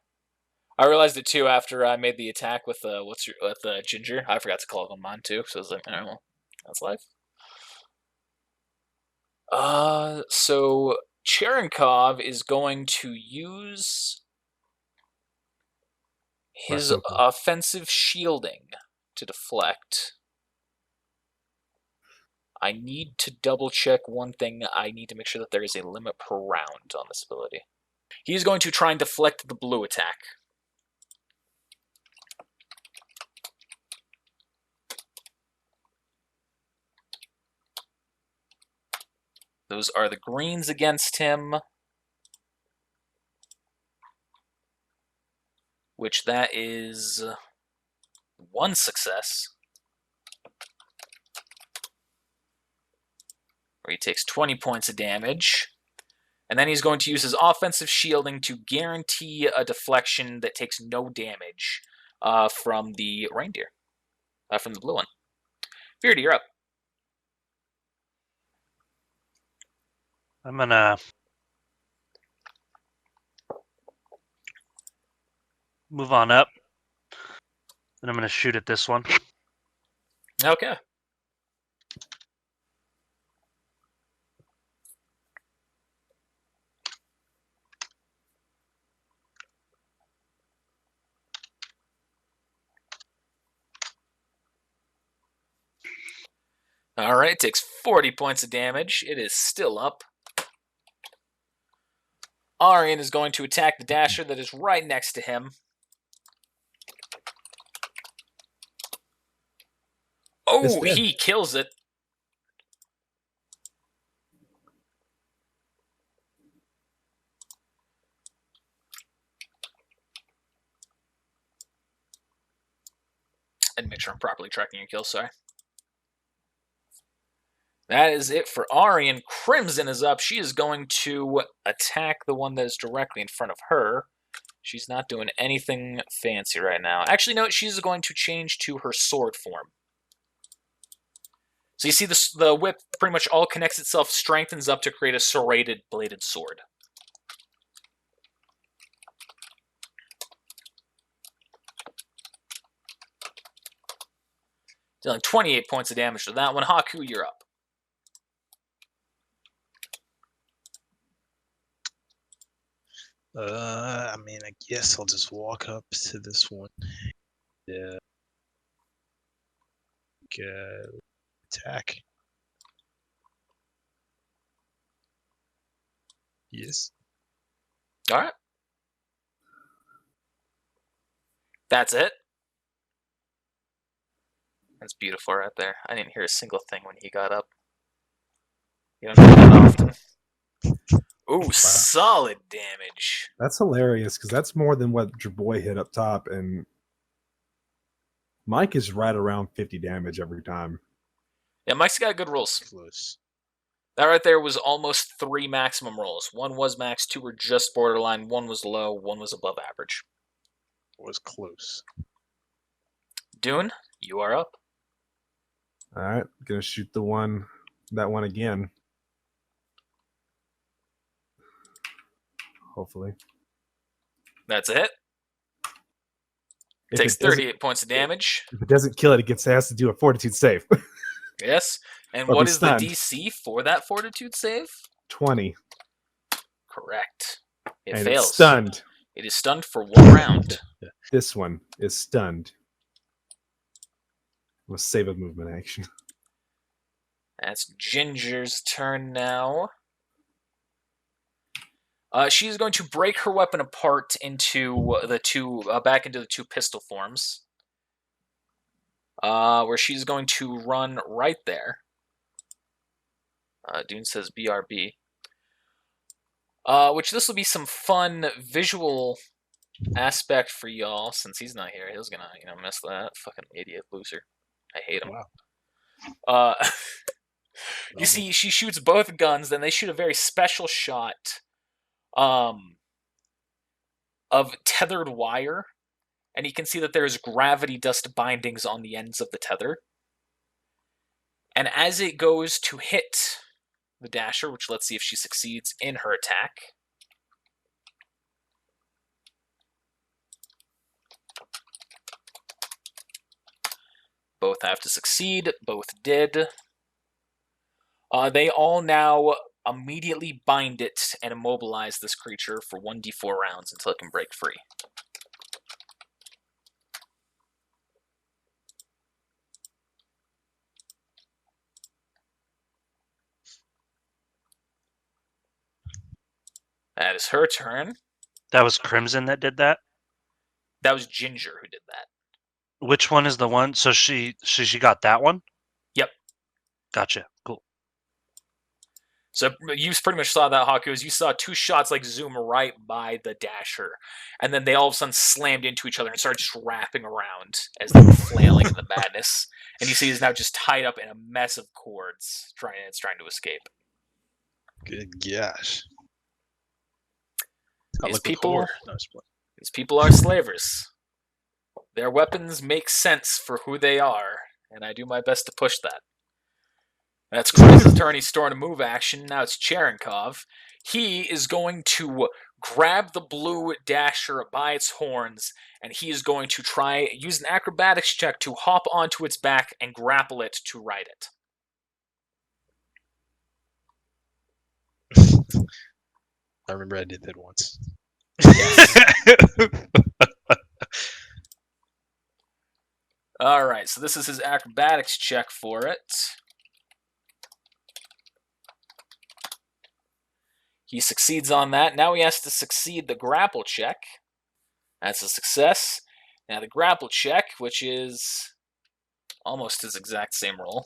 I realized it too after I made the attack with Ginger. I forgot to call it on mine too, so I was like, I don't know. That's life. So Cherenkov is going to use his That's okay. offensive shielding to deflect. I need to double check one thing. I need to make sure that there is a limit per round on this ability. He's going to try and deflect the blue attack. Those are the greens against him. Which that is one success. Where he takes 20 points of damage. And then he's going to use his offensive shielding to guarantee a deflection that takes no damage from the reindeer. from the blue one. Beardy, you're up. I'm gonna move on up, and I'm gonna shoot at this one. Okay. All right, takes 40 points of damage. It is still up. Arian is going to attack the Dasher that is right next to him. Oh, dead. he kills it. And make sure I'm properly tracking your kills, sorry. That is it for Arian. Crimson is up. She is going to attack the one that is directly in front of her. She's not doing anything fancy right now. Actually, no, she's going to change to her sword form. So you see the whip pretty much all connects itself, strengthens up to create a serrated bladed sword. Dealing 28 points of damage to that one. Haku, you're up. I mean, I guess I'll just walk up to this one. Yeah. Attack. Yes. All right. That's it. That's beautiful right there. I didn't hear a single thing when he got up. You don't do that often. Ooh, solid damage. That's hilarious because that's more than what your boy hit up top, and Mike is right around 50 damage every time. Yeah, Mike's got good rolls. Close. That right there was almost 3 maximum rolls. 1 was max, 2 were just borderline, 1 was low, 1 was above average. Was close. Dune, you are up. All right, gonna shoot that one again. Hopefully. That's a hit. If Takes it doesn't- 38 points of damage. If it doesn't kill it, it has to do a fortitude save. Yes. And Or what be is stunned. the DC for that fortitude save? 20. Correct. It And fails. it's stunned. It is stunned for 1 round. This one is stunned. Let's save a movement action. That's Ginger's turn now. She's going to break her weapon apart into the two, back into the 2 pistol forms. Where she's going to run right there. Dune says BRB. Which this will be some fun visual aspect for y'all, since he's not here. He's gonna, miss that fucking idiot loser. I hate him. Wow. You see, she shoots both guns, then they shoot a very special shot of tethered wire, and you can see that there's gravity dust bindings on the ends of the tether. And as it goes to hit the Dasher, which let's see if she succeeds in her attack. Both have to succeed. Both did. They all now immediately bind it and immobilize this creature for 1d4 rounds until it can break free. That is her turn. That was Crimson that did that? That was Ginger who did that. Which one is the one? So she got that one? Yep. Gotcha. Cool. So you pretty much saw that, Haku, as you saw 2 shots like zoom right by the Dasher, and then they all of a sudden slammed into each other and started just wrapping around as they were flailing in the madness. And you see he's now just tied up in a mess of cords, trying to escape. Good gosh. These people are slavers. Their weapons make sense for who they are. and I do my best to push that. That's Grimm's turn. He's storing a move action. Now it's Cherenkov. He is going to grab the blue dasher by its horns, and he is going to try use an acrobatics check to hop onto its back and grapple it to ride it. I remember I did that once. All right, so this is his acrobatics check for it. He succeeds on that. Now he has to succeed the grapple check. That's a success. Now the grapple check, which is almost his exact same roll,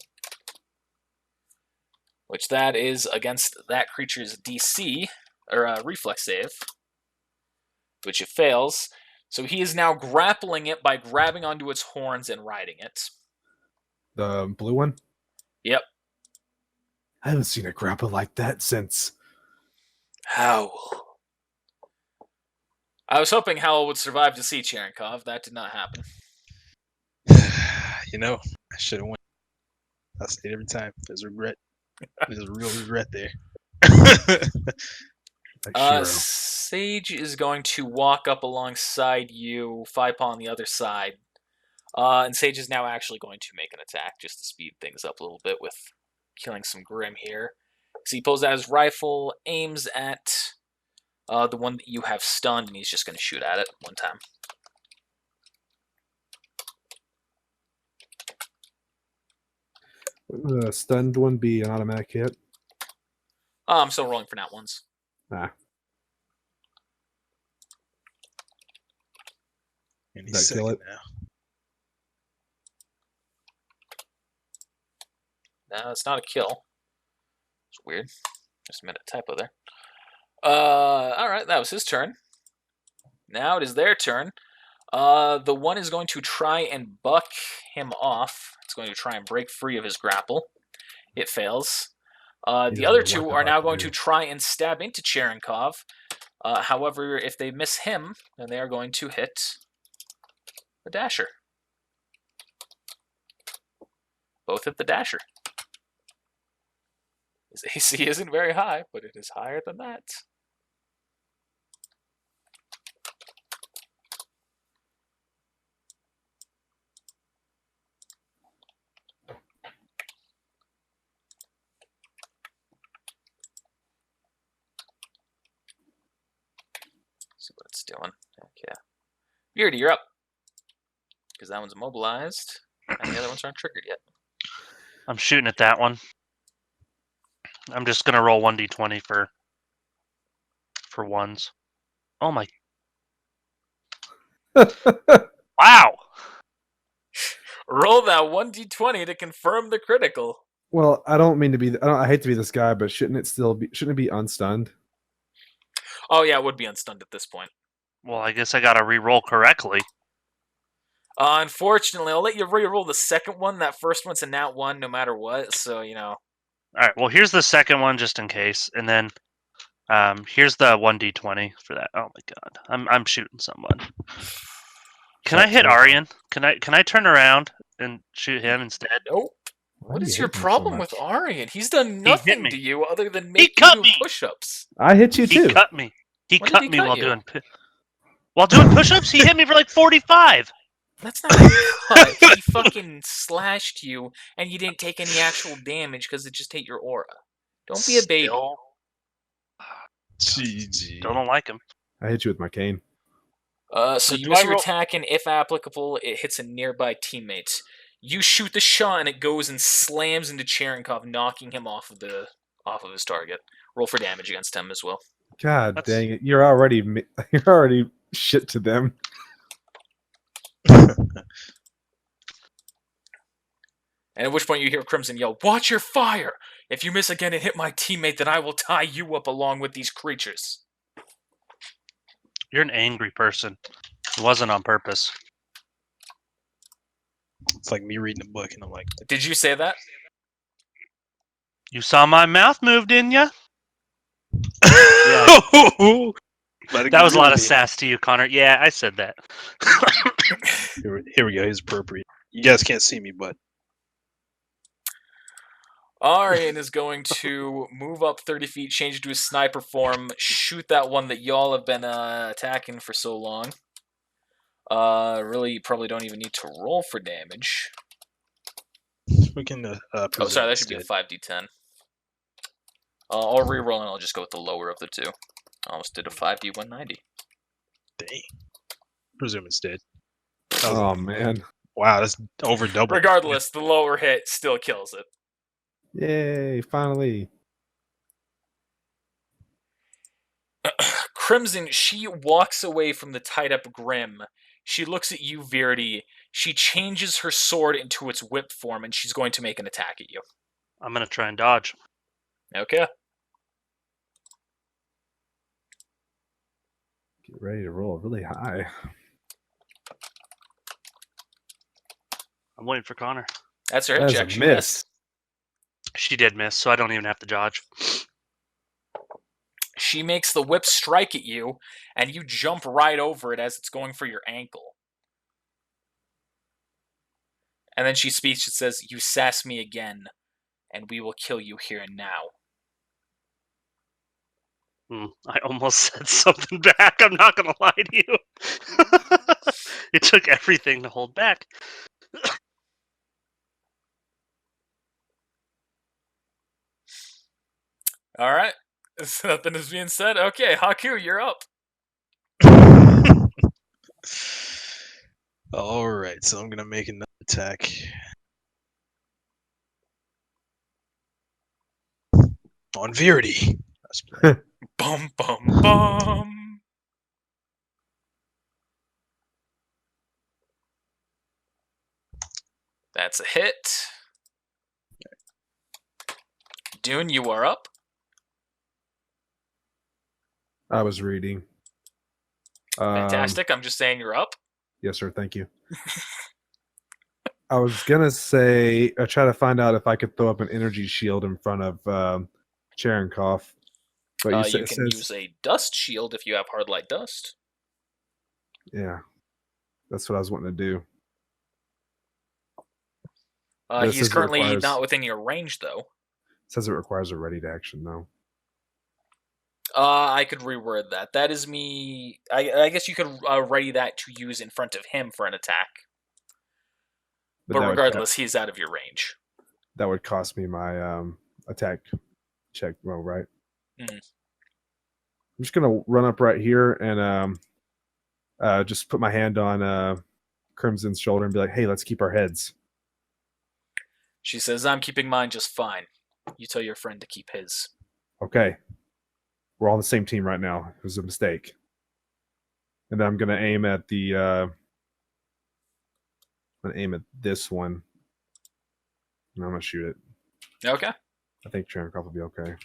which that is against that creature's DC, or reflex save, which it fails. So he is now grappling it by grabbing onto its horns and riding it. The blue one? Yep. I haven't seen a grapple like that since... Howl. I was hoping Howl would survive to see Cherenkov. That did not happen. You know, I should have won. I say it every time. There's regret. There's a real regret there. Like Sage is going to walk up alongside you, Five Paw on the other side. And Sage is now actually going to make an attack just to speed things up a little bit with killing some Grimm here. So he pulls out his rifle, aims at the one that you have stunned, and he's just going to shoot at it one time. Would the stunned one be an automatic hit? I'm still rolling for nat ones. Ah, And Does that kill it? Now. No, it's not a kill. It's weird. Just made a typo there. Alright, that was his turn. Now it is their turn. The one is going to try and buck him off. It's going to try and break free of his grapple. It fails. The other two are now going to try and stab into Cherenkov. However, if they miss him, then they are going to hit the Dasher. Both hit the Dasher. His AC isn't very high, but it is higher than that. See what it's doing. Okay. Beard, you're up. Because that one's immobilized, and the other ones aren't triggered yet. I'm shooting at that one. I'm just gonna roll 1d20 for ones. Oh my! Wow! Roll that 1d20 to confirm the critical. well, I don't mean to be. I hate to be this guy, but shouldn't it be unstunned? Oh yeah, it would be unstunned at this point. Well, I guess I gotta re-roll correctly. Unfortunately, I'll let you re-roll the second one. That first one's a nat 1 no matter what, so, you know. Alright, well, here's the second one just in case, and then here's the 1d20 for that. Oh my god, I'm shooting someone. Can I hit Aryan? Can I turn around and shoot him instead? Nope. Why What do is you your hate me so problem with much? Aryan? He's done hit nothing me. to you other than make you cut do me. push-ups. I hit you He too. cut me. He When did cut he me cut while you? doing push-ups. He hit me for like 45. That's not a cut. He fucking slashed you, and you didn't take any actual damage because it just hit your aura. Don't be a baby. GG. Still don't like him. I hit you with my cane. So So you do miss I your roll- attack, and if applicable, it hits a nearby teammate. You shoot the shot, and it goes and slams into Cherenkov, knocking him off of his target. Roll for damage against him as well. God That's- dang it! You're already shit to them. And at which point you hear Crimson yell, "Watch your fire! If you miss again and hit my teammate, then I will tie you up along with these creatures." You're an angry person. It wasn't on purpose. It's like me reading a book, and I'm like, Did you say that? You saw my mouth move, didn't ya? That was a lot of sass to you, Connor. Yeah, I said that. Here we go. He's appropriate. You guys can't see me, but Arian is going to move up 30 feet, change into his sniper form, shoot that one that y'all have been attacking for so long. Really, you probably don't even need to roll for damage. We can. Oh, sorry, that should be a instead. 5d10. I'll reroll and I'll just go with the lower of the two. I almost did a 5d 190. Dang. Presume it's dead. Oh man. Wow, that's over double. Regardless, the lower hit still kills it. Yay, finally. Crimson, she walks away from the tied-up Grimm. She looks at you, Verity. She changes her sword into its whip form, and she's going to make an attack at you. I'm gonna try and dodge. Okay. Get ready to roll really high. I'm waiting for Connor. That's her hit That is check. a She miss. missed. She did miss, so I don't even have to dodge. She makes the whip strike at you, and you jump right over it as it's going for your ankle. And then she speaks and says, "You sass me again, and we will kill you here and now." I almost said something back. I'm not gonna lie to you. It took everything to hold back. All right. Nothing is being said. Okay, Haku, you're up. All right, so I'm gonna make another attack. On Verity. Bum, bum, bum. That's a hit. Dune, you are up. I was reading. Fantastic. I'm just saying you're up. Yes, sir. Thank you. I was gonna say try to find out if I could throw up an energy shield in front of Cherenkov, but you You can use a dust shield if you have hard light dust. yeah, that's what I was wanting to do. He's says it currently requires- not within your range, though. It says it requires a ready to action though. I could reword that. That is me. I guess you could ready that to use in front of him for an attack. But that regardless, he's out of your range. that would cost me my attack check roll, right? Mhm. I'm just gonna run up right here and just put my hand on Crimson's shoulder and be like, "Hey, let's keep our heads." She says, "I'm keeping mine just fine. You tell your friend to keep his." Okay, we're all on the same team right now. It was a mistake. And then I'm gonna aim at the. I'm gonna aim at this one. And I'm gonna shoot it. Okay. I think Cherenkov will be okay.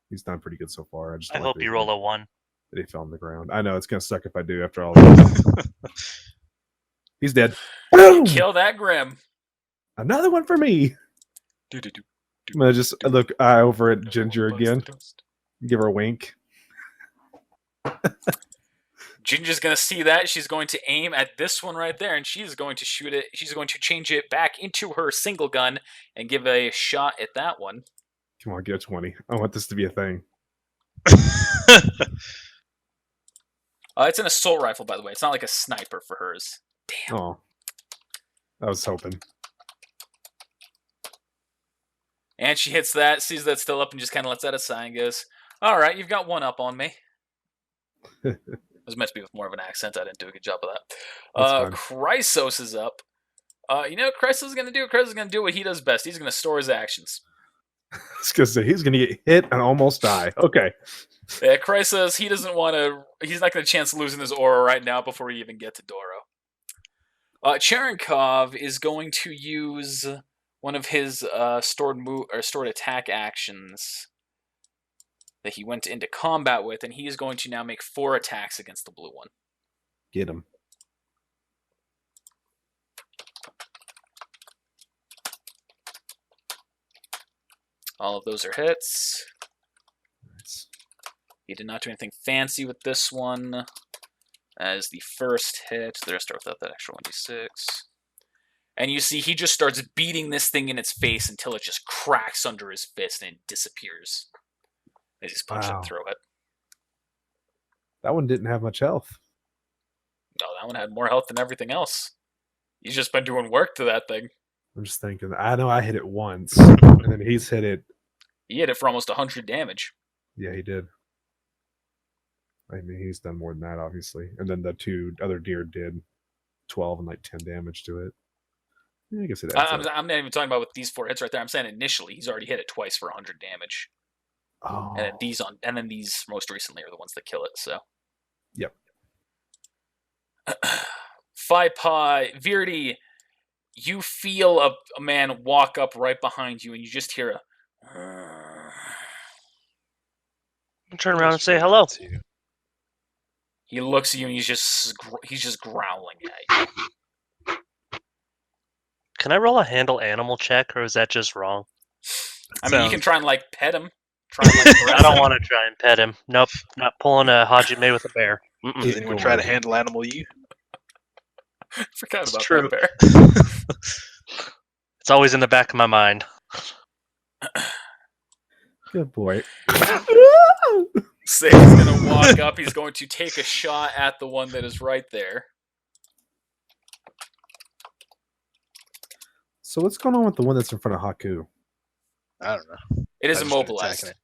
He's done pretty good so far. I just I don't hope like you roll a 1. that he fell on the ground. I know it's gonna suck if I do after all this. He's dead. Boom! Kill that Grimm. Another one for me. Do-do-do. I'm gonna just look eye over at Ginger again. Give her a wink. Ginger's going to see that. She's going to aim at this one right there, and she's going to shoot it. She's going to change it back into her single gun and give a shot at that one. Come on, get a 20. I want this to be a thing. It's an assault rifle, by the way. It's not like a sniper for hers. Damn. Oh, I was hoping. And she hits that, sees that still up, and just kind of lets out a sigh and goes, "All right, you've got one up on me." It was meant to be with more of an accent. I didn't do a good job of that. That's Chrysos is up. You know what Chrysos is going to do? Chrysos is going to do what he does best. He's going to store his actions. I was gonna say he's gonna get hit and almost die. Okay. Yeah, Chrysos, he doesn't want to. He's not going to chance losing his aura right now before we even get to Doro. Cherenkov is going to use one of his stored attack actions that he went into combat with, and he is going to now make 4 attacks against the blue one. Get him. All of those are hits. Nice. He did not do anything fancy with this one. As the first hit, the rest are without that extra 1d6. And you see he just starts beating this thing in its face until it just cracks under his fist and it disappears. As he's punching Wow. through it. That one didn't have much health. No, that one had more health than everything else. He's just been doing work to that thing. I'm just thinking. I know I hit it once, and then he's hit it. He hit it for almost 100 damage. Yeah, he did. I mean, he's done more than that, obviously. And then the 2 other deer did 12 and like 10 damage to it. Yeah, I guess it adds up. I'm not even talking about with these 4 hits right there. I'm saying initially he's already hit it twice for 100 damage. Oh. And then these most recently are the ones that kill it. So. Yep. Phi Virdi, you feel a man walk up right behind you, and you just hear a. Turn around and say hello. He looks at you, and he's just growling at you. Can I roll a handle animal check, or is that just wrong? I mean, you can try and like pet him. I don't want to try and pet him. Nope, not pulling a Hajime with a bear. Does anyone try to handle animal you? Forgot about true. that bear. It's always in the back of my mind. Good boy. Sage's gonna walk up. He's going to take a shot at the one that is right there. So what's going on with the one that's in front of Haku? I don't know. It is I just started immobilized.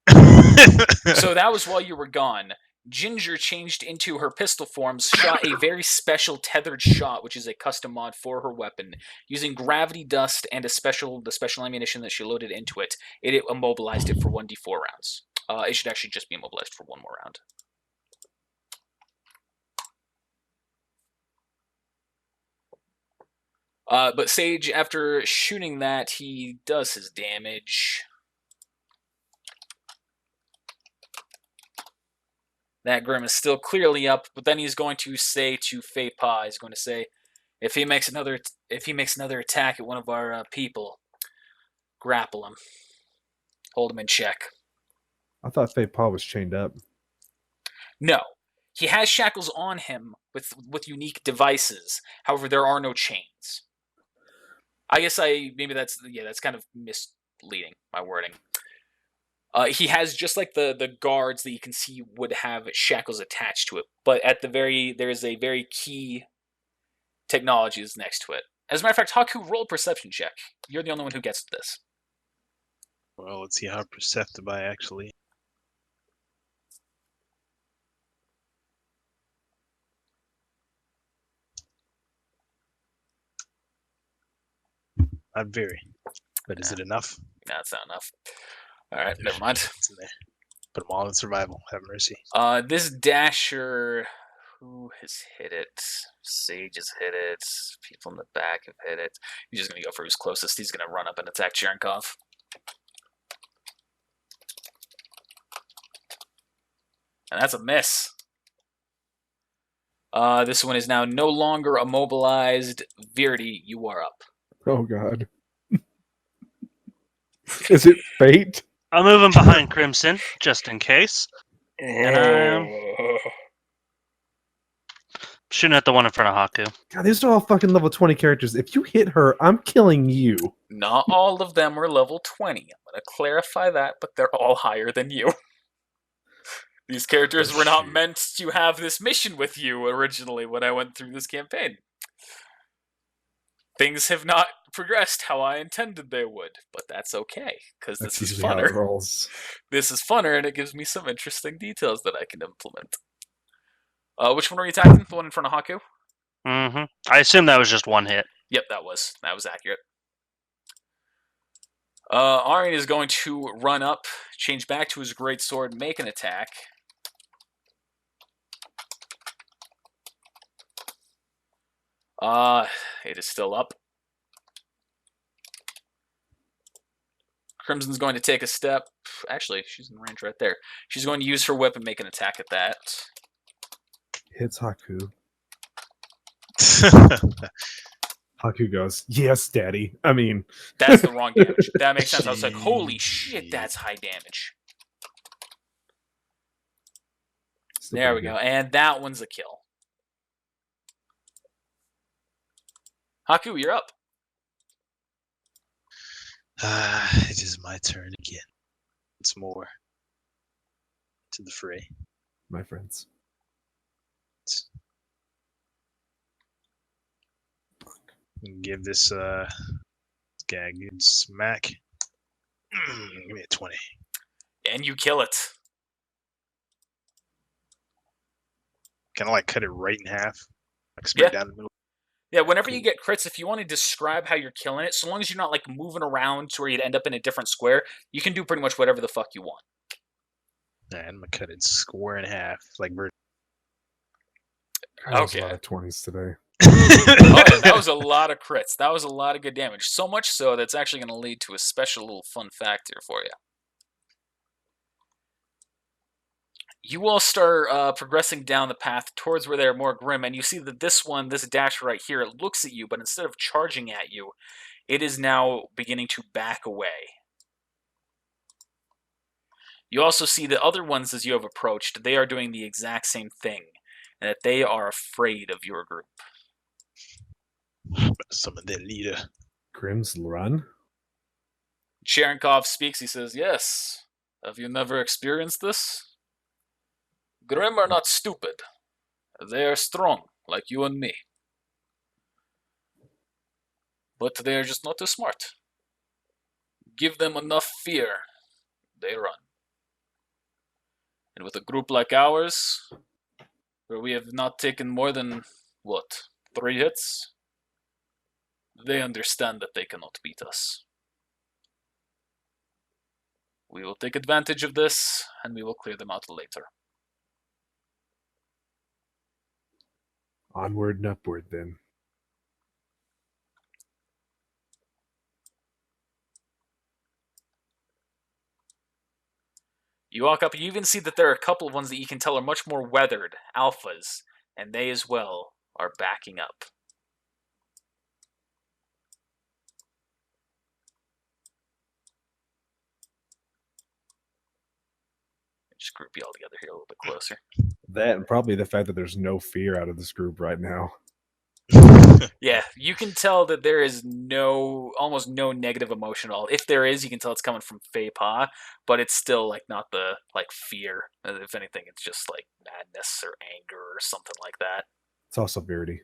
attacking So that was while you were gone. Ginger changed into her pistol forms, shot a very special tethered shot, which is a custom mod for her weapon. Using gravity dust and the special ammunition that she loaded into it, it immobilized it for 1d4 rounds. It should actually just be immobilized for 1 more round. But Sage, after shooting that, he does his damage. That Grimm is still clearly up, but then he's going to say to Fei Pa, he's going to say, if he makes another attack at one of our people, grapple him, hold him in check. I thought Fei Pa was chained up. No, he has shackles on him with unique devices. However, there are no chains. I guess that's kind of misleading, my wording. He has just like the guards that you can see would have shackles attached to it, but there is a very key technology that's next to it. As a matter of fact, Haku, roll a perception check. You're the only one who gets this. Well, let's see how perceptive I actually. Not very. But is it enough? No, it's not enough. All right, never mind. It's in there. Put them all in survival. Have mercy. This dasher, who has hit it? Sage has hit it. People in the back have hit it. He's just going to go for who's closest. He's going to run up and attack Cherenkov. And that's a miss. This one is now no longer immobilized. Virdi, you are up. Oh God. Is it fate? I'm moving behind Crimson, just in case. And I'm shooting at the one in front of Haku. God, these are all fucking level 20 characters. If you hit her, I'm killing you. Not all of them are level 20. I'm going to clarify that, but they're all higher than you. These characters were not meant to have this mission with you originally when I went through this campaign. Things have not progressed how I intended they would, but that's okay, because this is usually how it funner. rolls. This is funner, and it gives me some interesting details that I can implement. Which one were you attacking? The one in front of Haku? Mm-hmm. I assume that was just one hit. Yep, that was accurate. Aryan is going to run up, change back to his greatsword, make an attack. It is still up. Crimson's going to take a step. Actually, she's in range right there. She's going to use her whip and make an attack at that. Hits Haku. Haku goes, yes, daddy. I mean... That's the wrong damage. That makes sense. I was like, holy shit, that's high damage. There we go. And that one's a kill. Haku, you're up. It is my turn again. Once more. To the fray. My friends. Give this guy a good smack. Give me a 20. And you kill it. Kind of like cut it right in half. Like straight Yeah. down the middle. Yeah, whenever you get crits, if you want to describe how you're killing it, so long as you're not like moving around to where you'd end up in a different square, you can do pretty much whatever the fuck you want. And I'm gonna cut it square in half. Like bird. God, that was a Okay. lot of 20s today. Oh, yeah, that was a lot of crits. That was a lot of good damage. So much so that's actually going to lead to a special little fun fact here for you. You all start progressing down the path towards where they're more grim, and you see that this dash right here, it looks at you, but instead of charging at you, it is now beginning to back away. You also see the other ones as you have approached, they are doing the exact same thing, and that they are afraid of your group. Summon their leader. Grimm's run? Cherenkov speaks, he says, "Yes, have you never experienced this? Grimm are not stupid. They are strong, like you and me. But they are just not as smart. Give them enough fear, they run. And with a group like ours, where we have not taken more than, 3 hits? They understand that they cannot beat us. We will take advantage of this, and we will clear them out later." Onward and upward, then. You walk up, you even see that there are a couple of ones that you can tell are much more weathered, alphas, and they as well are backing up. Just group you all together here a little bit closer. That and probably the fact that there's no fear out of this group right now. Yeah, you can tell that there is almost no negative emotion at all. If there is, you can tell it's coming from Fei Pa, but it's still like not the like fear. If anything, it's just like madness or anger or something like that. It's also Verity.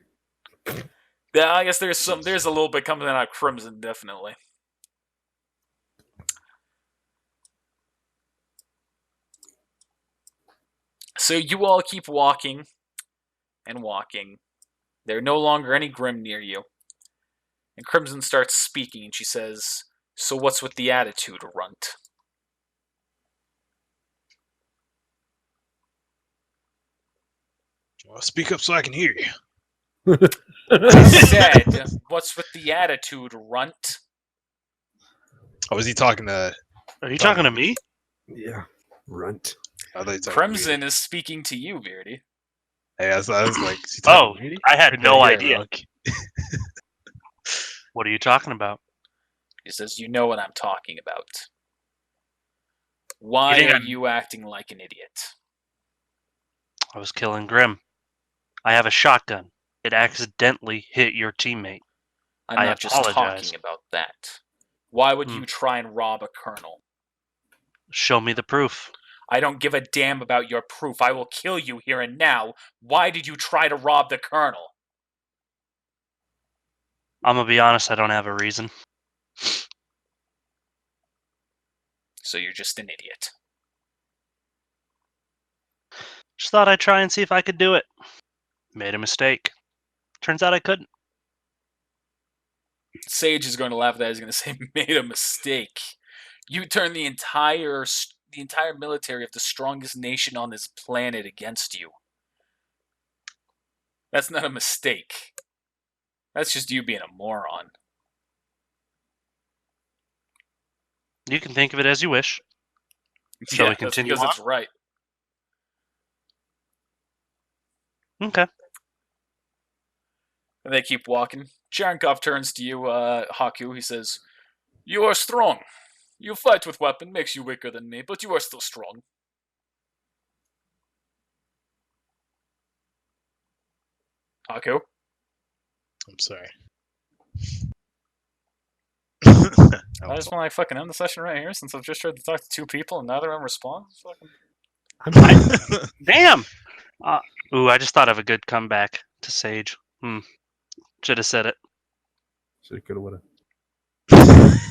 Yeah, I guess there's a little bit coming out of Crimson, definitely. So you all keep walking and walking. There are no longer any Grimm near you. And Crimson starts speaking, and she says, "So what's with the attitude, runt?" Well, speak up so I can hear you. I said, "What's with the attitude, runt?" Oh, was he talking to? Are you talking to me? Yeah. Runt. I thought he was talking to me. Crimson is speaking to you, Beardy. Hey, I was like, is he Oh, talking to me? I Or had did no hear it idea. wrong? What are you talking about? He says, "You know what I'm talking about. Why think are I'm- you acting like an idiot?" I was killing Grimm. I have a shotgun. It accidentally hit your teammate. I'm I not just apologize. talking about that. Why would Hmm. you try and rob a colonel? Show me the proof. I don't give a damn about your proof. I will kill you here and now. Why did you try to rob the colonel? I'm gonna be honest, I don't have a reason. So you're just an idiot. Just thought I'd try and see if I could do it. Made a mistake. Turns out I couldn't. Sage is going to laugh at that. He's going to say, "Made a mistake. You turned the entire military of the strongest nation on this planet against you. That's not a mistake. That's just you being a moron." You can think of it as you wish. Shall we That's continue because on? it's right. Okay. And they keep walking. Cherenkov turns to you, Haku. He says, "You are strong. You fight with weapon, makes you weaker than me, but you are still strong." Haku? I'm sorry. I just want to fucking end the session right here since I've just tried to talk to 2 people and neither of them respond. Fucking... Damn! Ooh, I just thought of a good comeback to Sage. Should have said it. Should coulda woulda.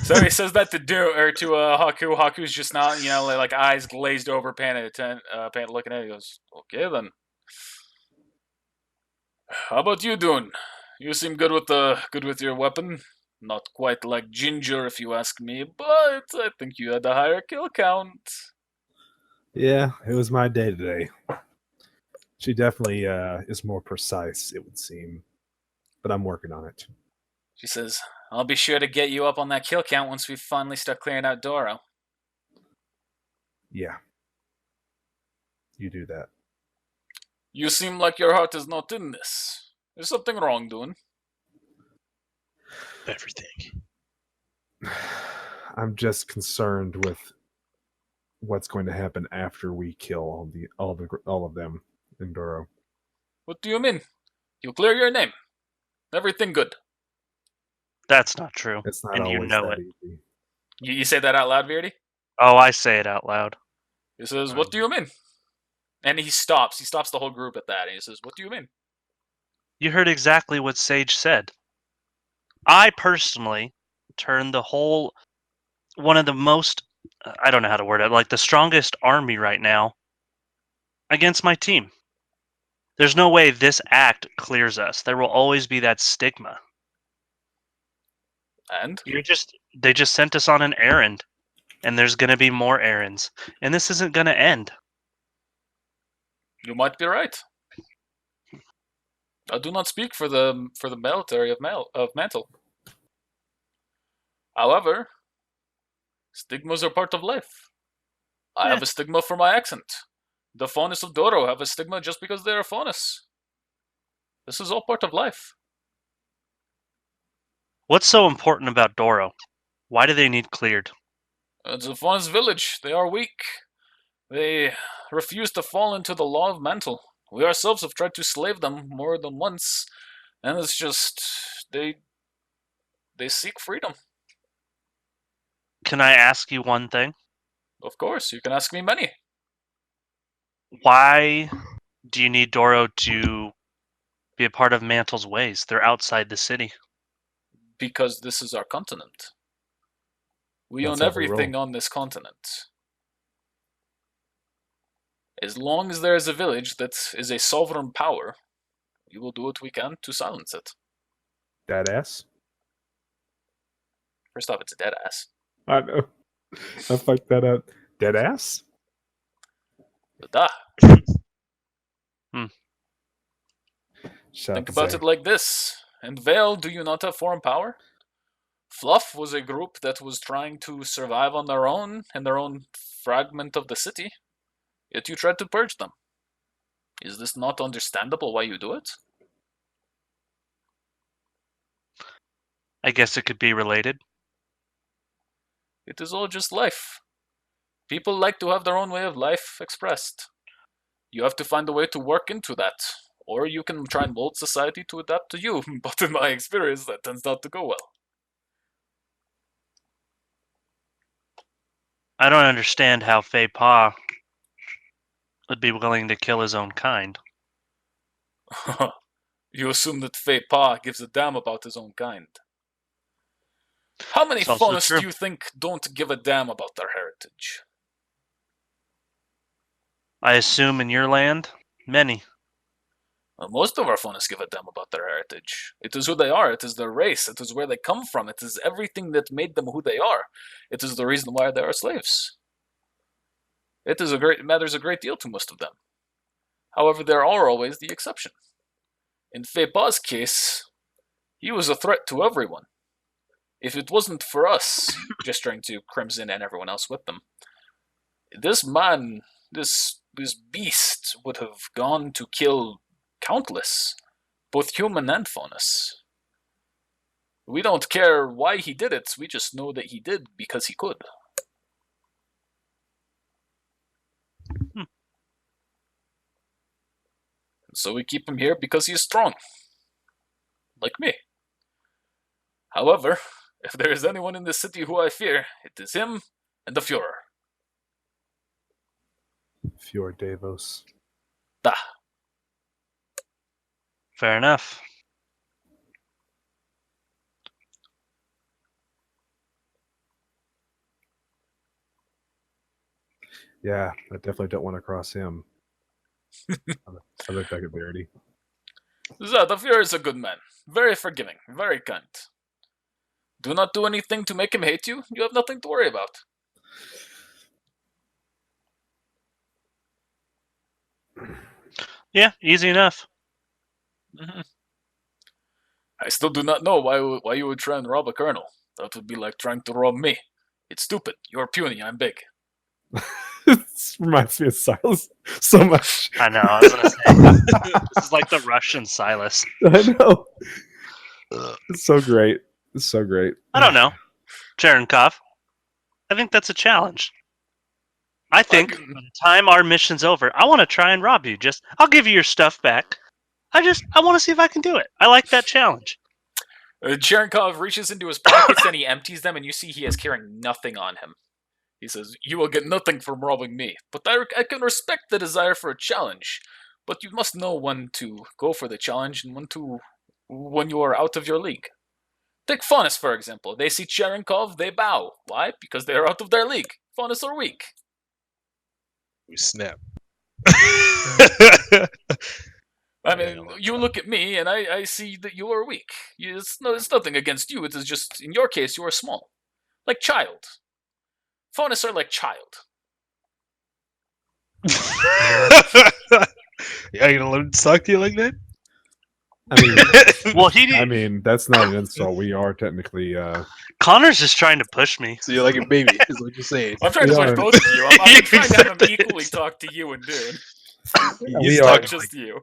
So he says that to Haku. Haku's just not, like eyes glazed over, paying looking at it. He goes, "Okay then. How about you, Dune? You seem good with your weapon. Not quite like Ginger, if you ask me, but I think you had a higher kill count." Yeah, it was my day today. She definitely is more precise, it would seem, but I'm working on it. She says, "I'll be sure to get you up on that kill count once we finally start clearing out Doro." Yeah, you do that. "You seem like your heart is not in this. Is something wrong, Dune?" Everything. I'm just concerned with what's going to happen after we kill all of them in Doro. "What do you mean? You clear your name. Everything good." That's not true. It's not And you always know that it. easy. You say that out loud, Verdi? Oh, I say it out loud. He says, "What do you mean?" And he stops. He stops the whole group at that. And he says, "What do you mean?" You heard exactly what Sage said. I personally turned one of the most, I don't know how to word it, like the strongest army right now against my team. There's no way this act clears us. There will always be that stigma. And? They just sent us on an errand, and there's going to be more errands, and this isn't going to end. You might be right. I do not speak for the military of Mantle. However, stigmas are part of life. I have a stigma for my accent. The Faunus of Doro have a stigma just because they are Faunus. This is all part of life. What's so important about Doro? Why do they need cleared? It's a Faunus village. They are weak. They refuse to fall into the law of Mantle. We ourselves have tried to slave them more than once, and it's just they seek freedom. Can I ask you one thing? Of course, you can ask me many. Why do you need Doro to be a part of Mantle's ways? They're outside the city. Because this is our continent. We That's own how we roll. everything on this continent. As long as there is a village that is a sovereign power, we will do what we can to silence it. Dead ass? First off, it's a dead ass. I know. I fucked that up. Dead ass? Da. Shout Think to about say. it like this. In Vale, do you not have foreign power? Fluff was a group that was trying to survive on their own in their own fragment of the city, yet you tried to purge them. Is this not understandable why you do it? I guess it could be related. It is all just life. People like to have their own way of life expressed. You have to find a way to work into that, or you can try and mold society to adapt to you, but in my experience, that tends not to go well. I don't understand how Fei Pa would be willing to kill his own kind. You assume that Fei Pa gives a damn about his own kind. How many It's also Faunus true. do you think don't give a damn about their heritage? I assume in your land, many. Well, most of our Faunus give a damn about their heritage. It is who they are, it is their race, it is where they come from, it is everything that made them who they are. It is the reason why they are slaves. It matters a great deal to most of them. However, there are always the exception. In Fei Pa's case, he was a threat to everyone. If it wasn't for us, gesturing to Crimson and everyone else with them, this man, this beast would have gone to kill countless, both human and Faunus. We don't care why he did it, we just know that he did because he could. So we keep him here because he is strong. Like me. However, If there is anyone in this city who I fear, it is him and the Fuhrer. Fjord Davos. Da. Fair enough. Yeah, I definitely don't want to cross him. I look back at Verity. The Fuhrer is a good man. Very forgiving. Very kind. Do not do anything to make him hate you. You have nothing to worry about. Yeah, easy enough. Mm-hmm. I still do not know why you would try and rob a colonel. That would be like trying to rob me. It's stupid. You're puny. I'm big. This reminds me of Silas so much. I know. I was gonna say this is like the Russian Silas. I know. It's so great. It's so great. I don't know, Cherenkov. I think that's a challenge. I think by the time our mission's over, I want to try and rob you. I'll give you your stuff back. I want to see if I can do it. I like that challenge. Cherenkov reaches into his pockets and he empties them, and you see he is carrying nothing on him. He says, "You will get nothing from robbing me, but I can respect the desire for a challenge. But you must know when to go for the challenge and when you are out of your league. Take Faunus, for example. They see Cherenkov, they bow. Why? Because they are out of their league. Faunus are weak. We snap. I mean, you look at me, and I see that you are weak. It's nothing against you. It is just, in your case, you are small. Like child. Faunus are like child. Yeah, you gonna let him talk to you like that? I mean, Well, I mean, that's not an insult. We are technically. Connor's just trying to push me. So you're like a baby, is what you're saying. I'm trying to push both of you. I'm trying to have him equally talk to you and Dune. We It's are- not just you.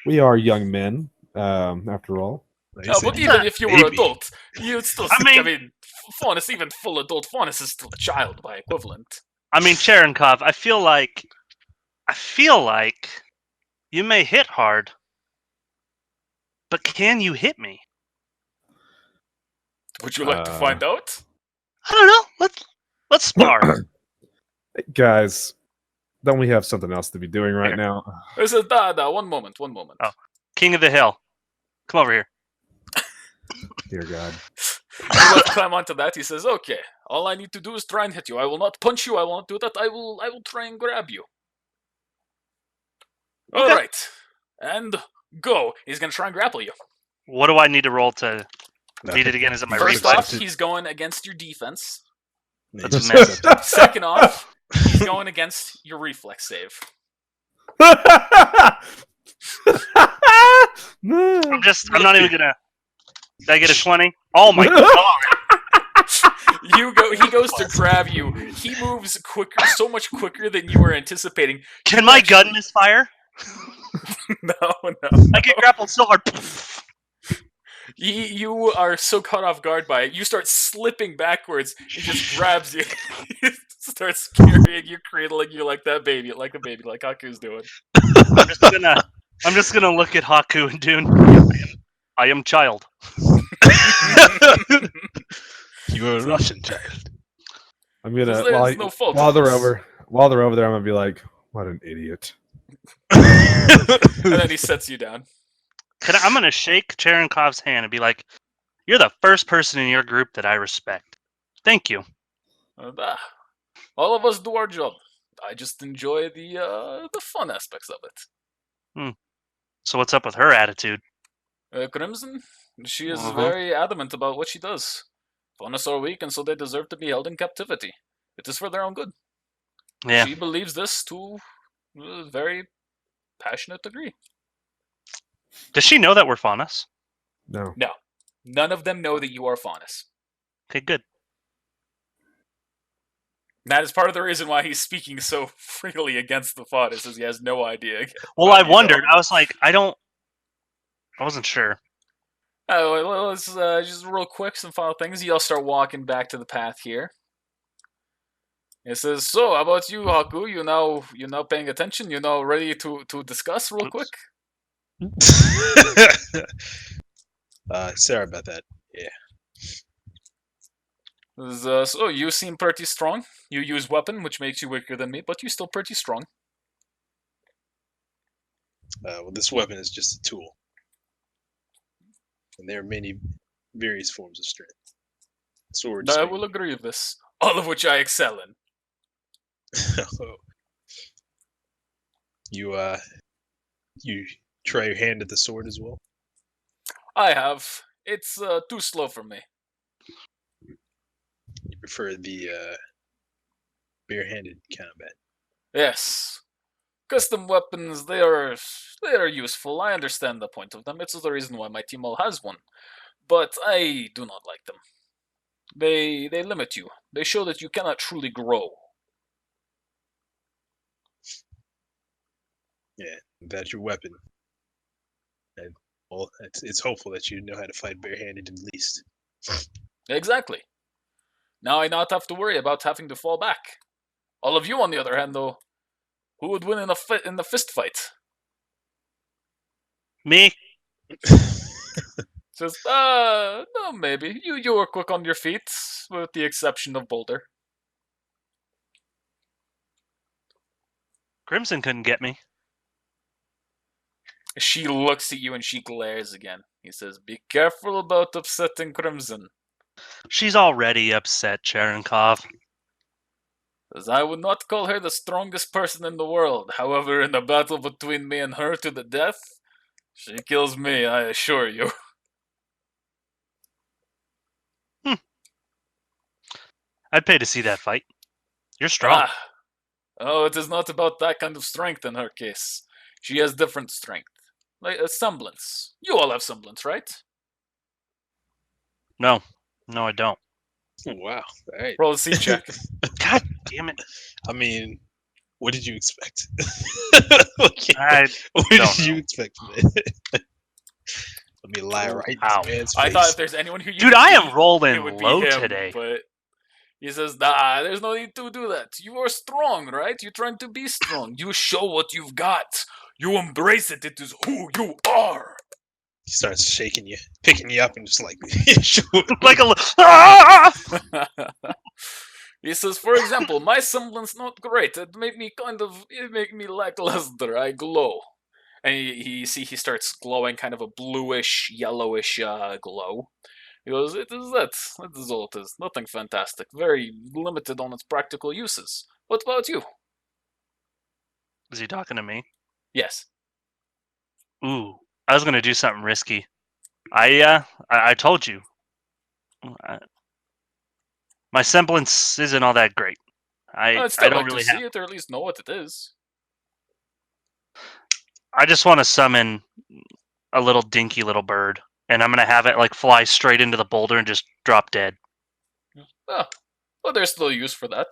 We are young men, after all. No, but even if you were adult, you'd still. I mean, Faunus, even full adult Faunus is still a child by equivalent. I mean, Cherenkov, I feel like you may hit hard, but can you hit me? Would you like to find out? I don't know. Let's spar. Guys, don't we have something else to be doing right now? I said, one moment. Oh. King of the Hill, come over here. Dear God. You let climb onto that. He says, "Okay, all I need to do is try and hit you. I will not punch you. I will not do that. I will try and grab you." All Okay. right, and go. He's gonna try and grapple you. What do I need to roll to beat it again? Is it my First reflex? off, he's going against your defense. That's a miss. Second off, he's going against your reflex save. I'm not even gonna. Did I get a 20? Oh my god! He goes to grab you. He moves quicker, so much quicker than you were anticipating. Can my gun misfire? No. I get grappled so hard. You are so caught off guard by it. You start slipping backwards. He just grabs you. He starts carrying you, cradling you like that baby, like Haku's doing. I'm just gonna look at Haku and Dune. I am child. You are a Russian child. I'm gonna There's no fault while in they're this. over there. I'm gonna be like, "What an idiot!" And then he sets you down. I'm gonna shake Cherenkov's hand and be like, "You're the first person in your group that I respect. Thank you." All of us do our job. I just enjoy the fun aspects of it. So what's up with her attitude? Crimson, she is Uh-huh. very adamant about what she does. Faunus are weak, and so they deserve to be held in captivity. It is for their own good. Yeah. She believes this to a very passionate degree. Does she know that we're Faunus? No. No, none of them know that you are Faunus. Okay, good. That is part of the reason why he's speaking so freely against the Faunus, is he has no idea. Well, Well, I you wondered. don't. I was like, I wasn't sure. Oh, well, let's just real quick, some final things. Y'all start walking back to the path here. It says, "So, how about you, Haku? You now paying attention? You now ready to discuss real quick?" Sorry about that. Yeah. So you seem pretty strong. You use weapon, which makes you weaker than me, but you're still pretty strong. Well, this weapon is just a tool. And there are many various forms of strength. Sword, I spear. will agree with this. All of which I excel in. You try your hand at the sword as well? I have. It's too slow for me. You prefer the barehanded combat? Yes. Custom weapons, they are useful. I understand the point of them. It's the reason why my team all has one. But I do not like them. They limit you. They show that you cannot truly grow. Yeah, that's your weapon. And well, it's hopeful that you know how to fight barehanded at least. Exactly. Now I not have to worry about having to fall back. All of you, on the other hand, though, who would win in the fist fight? Me? Just no, maybe you were quick on your feet, with the exception of Boulder. Crimson couldn't get me. She looks at you and she glares again. He says, "Be careful about upsetting Crimson." She's already upset, Cherenkov. Says, "I would not call her the strongest person in the world. However, in the battle between me and her to the death, she kills me, I assure you." I'd pay to see that fight. You're strong. Ah. Oh, it is not about that kind of strength in her case. She has different strength. Like a semblance. You all have semblance, right? No, I don't. Wow. All right. Roll a C check. God damn it! I mean, what did you expect? I What don't did you know. expect from it? Let me lie right in Ow. this man's I face. thought if there's anyone who you Dude, could I am beat, rolling it would be low him, today. but he says, "Nah, there's no need to do that. You are strong, right? You're trying to be strong. You show what you've got. You embrace it. It is who you are." He starts shaking you, picking you up, and just like Like a ah! He says, "For example, my semblance not great. It make me lackluster. I glow." And he starts glowing kind of a bluish, yellowish glow. He goes, "It is that. That is all it is. Nothing fantastic. Very limited on its practical uses. What about you?" Is he talking to me? Yes. Ooh, I was gonna do something risky. I told you. My semblance isn't all that great. I'd I still don't like to really see have. it, or at least know what it is. I just want to summon a little dinky little bird, and I'm gonna have it like fly straight into the boulder and just drop dead. Ah, well, there's still use for that.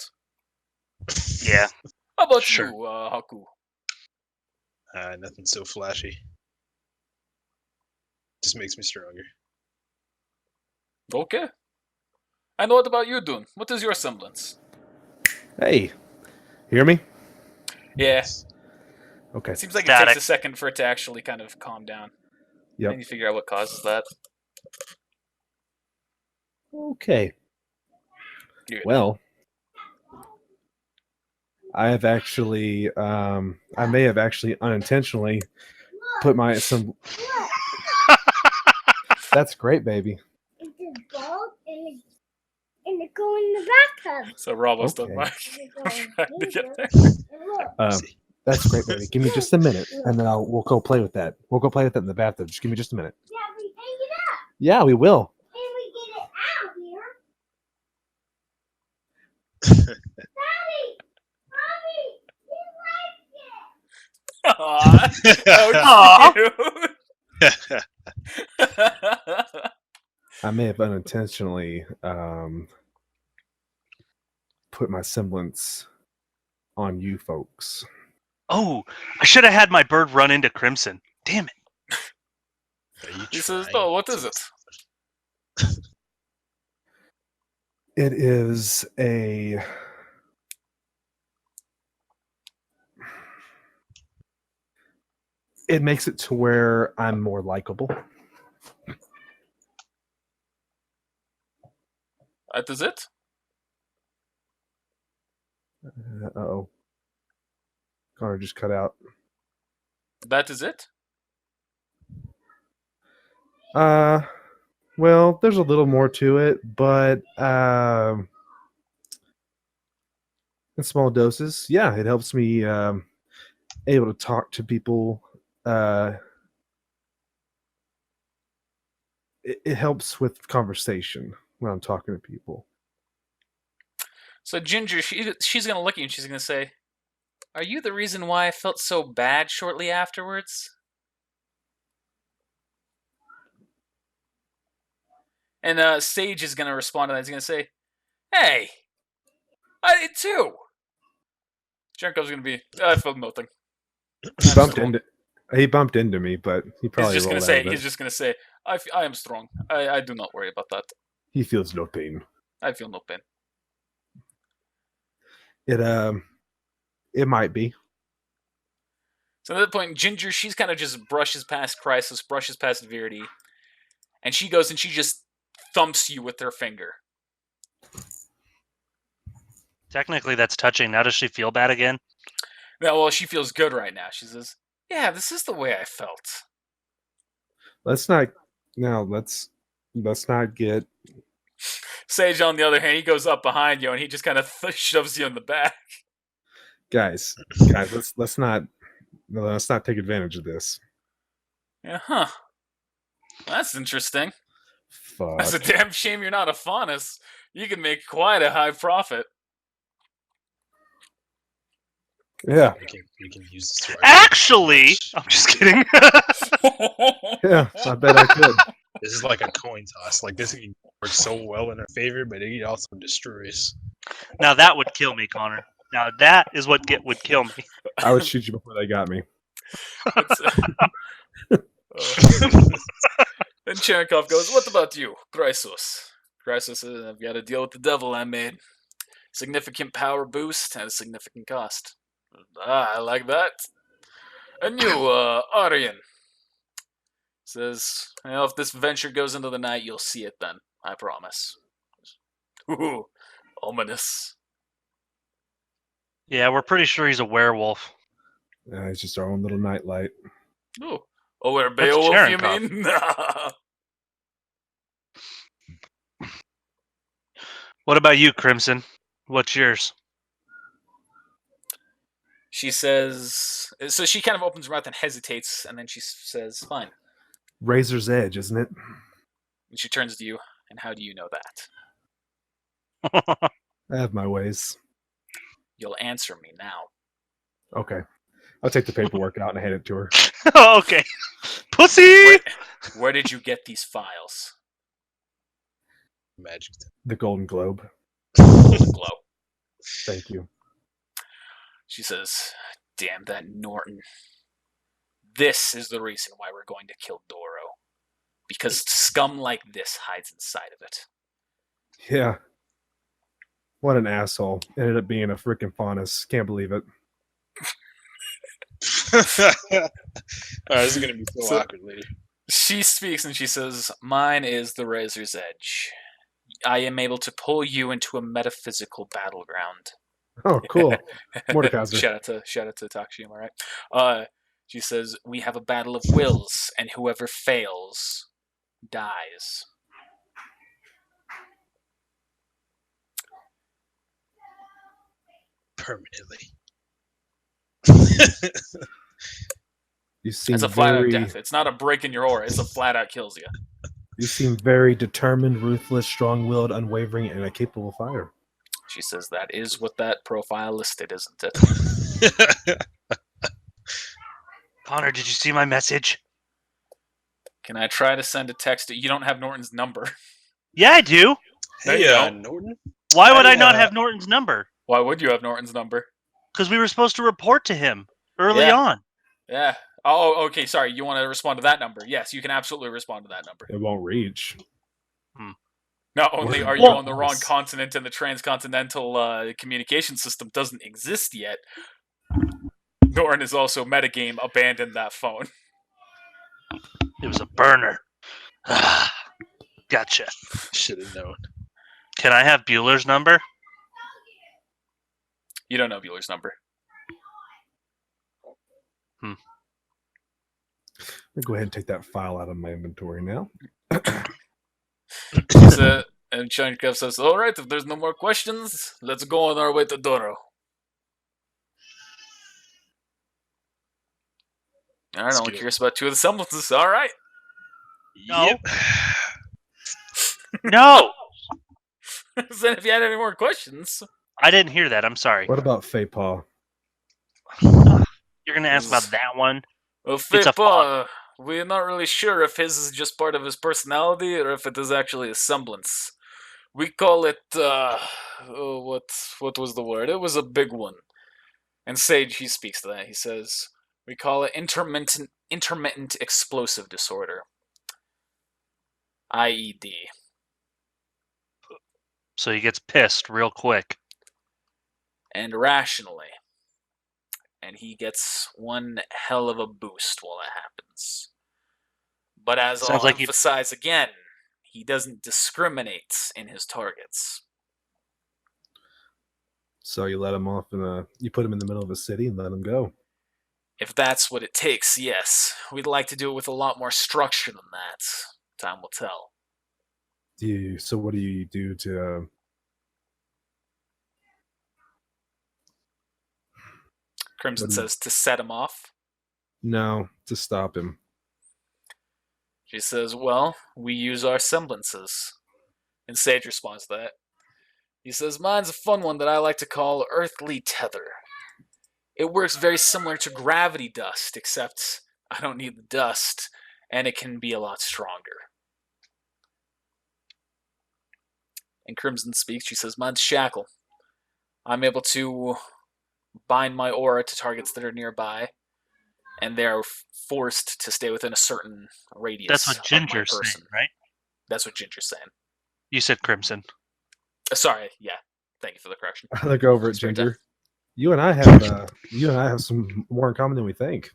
Yeah. How about Sure. you, Haku? Nothing so flashy. Just makes me stronger. Okay. And what about you, Dune? What is your semblance? Hey, hear me? Yeah. Okay. Seems like it Static. takes a second for it to actually kind of calm down. Yep. Then you figure out what causes that. Okay. Good. Well, I have actually, I may have actually unintentionally put some. That's great, baby. It's a ball and it go in the bathtub. So we're almost done, Okay. Mike. I'm trying to get there. And look. See. That's great, baby. Give me just a minute, and then we'll go play with that. We'll go play with that in the bathtub. Just give me just a minute. Yeah, we hang it up Yeah, we will. and we get it out here. Daddy! Mommy! You like it! Aw, how cute! I may have unintentionally put my semblance on you folks. Oh, I should have had my bird run into Crimson. Damn it. Are you He says, trying "No, what to is it?" It is a. It makes it to where I'm more likable. That is it. Uh-oh. Connor just cut out. That is it. Well, there's a little more to it, but in small doses, yeah, it helps me able to talk to people. It helps with conversation when I'm talking to people. So Ginger, she's gonna look at you and she's gonna say, "Are you the reason why I felt so bad shortly afterwards?" And Sage is gonna respond to that. He's gonna say, "Hey, I did too." Cherenkov's gonna be, "I felt nothing." He bumped into me, but he probably He's just gonna rolled say, out of it. he's just gonna say, I am strong. I do not worry about that. He feels no pain. I feel no pain." It might be. So at that point, Ginger, she's kind of just brushes past Crisis, brushes past Verity, and she goes and she just thumps you with her finger. Technically, that's touching. Now does she feel bad again? Now, well, she feels good right now. She says, "Yeah, this is the way I felt." Let's not get. Sage, on the other hand, he goes up behind you and he just kind of shoves you in the back. Guys, let's not take advantage of this. Yeah, huh. That's interesting. Fuck. That's a damn shame you're not a Faunus. You can make quite a high profit. Yeah. We can use this to our Actually, advantage. I'm just kidding. Yeah, I bet I could. This is like a coin toss. Like this can work so well in our favor, but it also destroys. Now that would kill me, Connor. Now that is what would kill me. I would shoot you before they got me. Then Cherenkov goes, "What about you, Chrysos?" Chrysos says, "I've got to deal with the devil I made. Significant power boost at a significant cost." "Ah, I like that." "And you, Aryan?" Says, "Well, if this venture goes into the night, you'll see it then. I promise." Ooh, ominous. Yeah, we're pretty sure he's a werewolf. It's just our own little nightlight. Ooh. Oh, we're That's Beowulf, you Cherenkov. mean? What about you, Crimson? What's yours? She says, so she kind of opens her mouth and hesitates, and then she says, "Fine." Razor's edge, isn't it? And she turns to you, "And how do you know that?" I have my ways. "You'll answer me now." Okay. I'll take the paperwork out and hand it to her. Okay. Pussy! Where did you get these files? Magic. The Golden Globe. Golden Glow. Thank you. She says, "Damn that Norton. This is the reason why we're going to kill Doro. Because scum like this hides inside of it." Yeah. What an asshole. Ended up being a freaking Faunus. Can't believe it. Alright, this is gonna be so awkward later. She speaks and she says, "Mine is the Razor's Edge. I am able to pull you into a metaphysical battleground." Oh, cool. Mordekaiser. Shout out to Takashima, right? She says, "We have a battle of wills, and whoever fails dies." Permanently. You seem It's a flat out very, death. It's not a break in your aura. It's a flat out kills you. you seem very determined, ruthless, strong-willed, unwavering, and a capable fighter. She says, "That is what that profile listed, isn't it?" Connor, did you see my message? Can I try to send a text? You don't have Norton's number. Yeah, I do. No, you Hey, don't. Norton? Why would I Hey, not have Norton's number? Why would you have Norton's number? Because we were supposed to report to him early Yeah. on. Yeah. Oh, okay. Sorry. You want to respond to that number? Yes, you can absolutely respond to that number. It won't reach. Not only are you Well- on the wrong continent and the transcontinental communication system doesn't exist yet, Norton is also metagame abandoned that phone. It was a burner. Gotcha. Should have known. Can I have Bueller's number? You don't know Bueller's number. Let me go ahead and take that file out of my inventory now. And Cherenkov says, "All right, if there's no more questions, let's go on our way to Doro." All right, Let's I'm only get it. curious about 2 of the semblances. All right. No. Yep. No! Then if you had any more questions, I didn't hear that. I'm sorry. What about Feypaw? You're going to ask about that one? well, It's a Feypaw, we're not really sure if his is just part of his personality or if it is actually a semblance. We call it, what was the word? It was a big one. And Sage, he speaks to that. He says, we call it intermittent explosive disorder. IED. So he gets pissed real quick. And rationally. And he gets one hell of a boost while it happens. But as Sounds I'll like emphasize again, he doesn't discriminate in his targets. So you let him off you put him in the middle of a city and let him go. If that's what it takes, yes. We'd like to do it with a lot more structure than that. Time will tell. So what do you do to? Crimson What do you- says to set him off. No, to stop him. She says, well, we use our semblances. And Sage responds to that. He says, mine's a fun one that I like to call Earthly Tether. It works very similar to gravity dust, except I don't need the dust, and it can be a lot stronger. And Crimson speaks. She says, mine's Shackle. I'm able to bind my aura to targets that are nearby, and they're forced to stay within a certain radius. That's what of my Ginger's person. saying, right? That's what Ginger's saying. You said Crimson. Sorry, yeah. Thank you for the correction. I look over at Spare Ginger. You and I have some more in common than we think.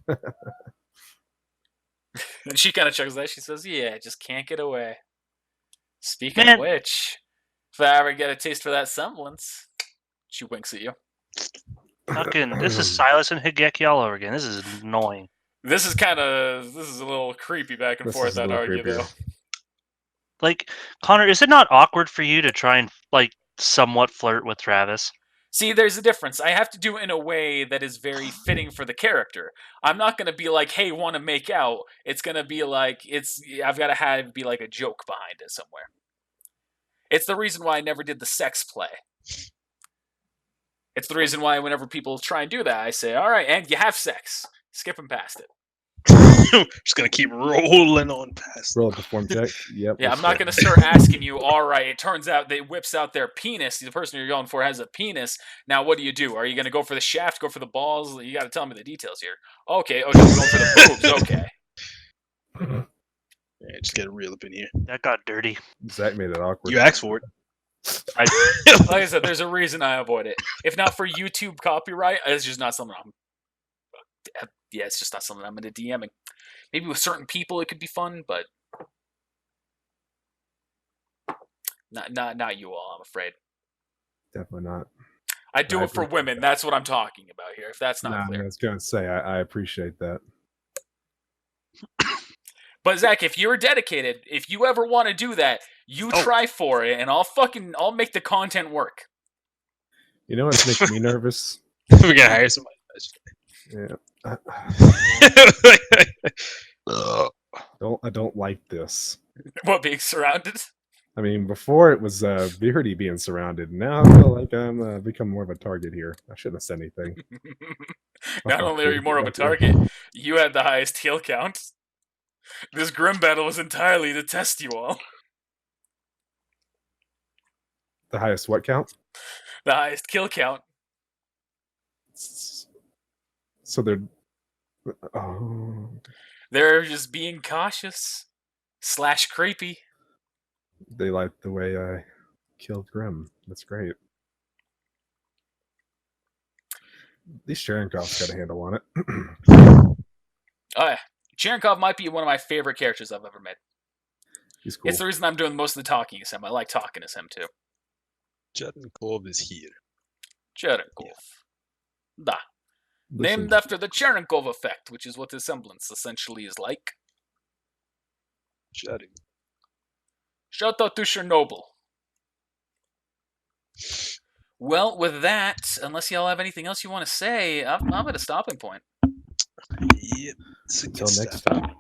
And she kind of chuckles that. She says, yeah, just can't get away. Speaking Man. of which, if I ever get a taste for that semblance, she winks at you. Fucking, this is Silas and Higeki all over again. This is annoying. This is a little creepy back and This forth, is a I'd little argue, creepier. though. Like, Connor, is it not awkward for you to try and, like, somewhat flirt with Travis? See, there's a difference. I have to do it in a way that is very fitting for the character. I'm not going to be like, hey, want to make out? It's going to be like, I've got to have be like a joke behind it somewhere. It's the reason why I never did the sex play. It's the reason why whenever people try and do that, I say, all right, and you have sex. Skipping past it. Just gonna keep rolling on past. Roll a perform check. Yep. Yeah, let's I'm not go. going to start asking you, all right, it turns out they whips out their penis. The person you're going for has a penis. Now, what do? Are you going to go for the shaft, go for the balls? You got to tell me the details here. Okay, you're going for the boobs. Okay. Yeah, just get it real up in here. That got dirty. Zach made it awkward. You asked for it. Like I said, there's a reason I avoid it. If not for YouTube copyright, it's just not something it's just not something I'm into DMing. Maybe with certain people it could be fun, but not you all, I'm afraid. Definitely not. I do I it for appreciate women. that. That's what I'm talking about here. If that's not Nah, I clear. was going to say I appreciate that. But Zach, if you're dedicated, if you ever want to do that, you try for it, and I'll make the content work. You know what's making me nervous? We gotta hire somebody. Yeah. I don't like this. What, being surrounded? I mean, before it was Verity being surrounded. Now I feel like I'm become more of a target here. I shouldn't have said anything. Not only are you more of a target, you had the highest heal count. This Grimm battle was entirely to test you all. The highest what count? The highest kill count. So they're. Oh. They're just being cautious / creepy. They like the way I killed Grimm. That's great. These Cherenkov's got a handle on it. Oh yeah, Cherenkov might be one of my favorite characters I've ever made. He's cool. It's the reason I'm doing most of the talking as him. I like talking as him too. Cherenkov is here. Cherenkov. Da. Listen, Named after the Cherenkov effect, which is what his semblance essentially is like. Cheren. Shout out to Chernobyl. Well, with that, unless y'all have anything else you want to say, I'm at a stopping point. Yep. until next time.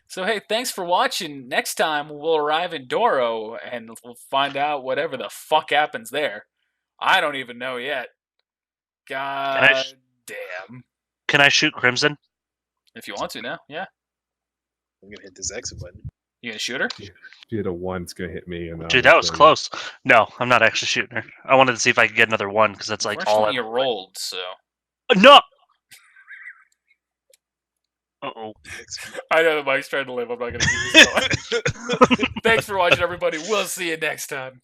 So hey, thanks for watching. Next time we'll arrive in Doro and we'll find out whatever the fuck happens there. I don't even know yet. God damn. Can I shoot Crimson? If you want to now, yeah. I'm gonna hit this exit button. You gonna shoot her? If you hit a 1, it's gonna hit me. And Dude, that was close. No, I'm not actually shooting her. I wanted to see if I could get another one because that's like all. Unfortunately, you rolled, so. No. Uh-oh. I know that Mike's trying to live. I'm not gonna keep this going. Thanks for watching, everybody. We'll see you next time.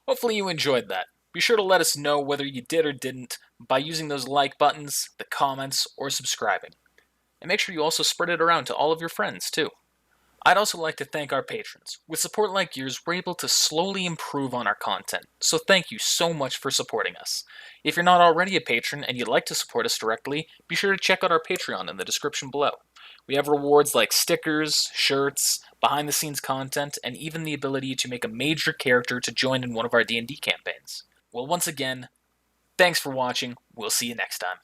Hopefully you enjoyed that. Be sure to let us know whether you did or didn't by using those like buttons, the comments, or subscribing. And make sure you also spread it around to all of your friends, too. I'd also like to thank our patrons. With support like yours, we're able to slowly improve on our content, so thank you so much for supporting us. If you're not already a patron and you'd like to support us directly, be sure to check out our Patreon in the description below. We have rewards like stickers, shirts, behind-the-scenes content, and even the ability to make a major character to join in one of our D&D campaigns. Well, once again, thanks for watching. We'll see you next time.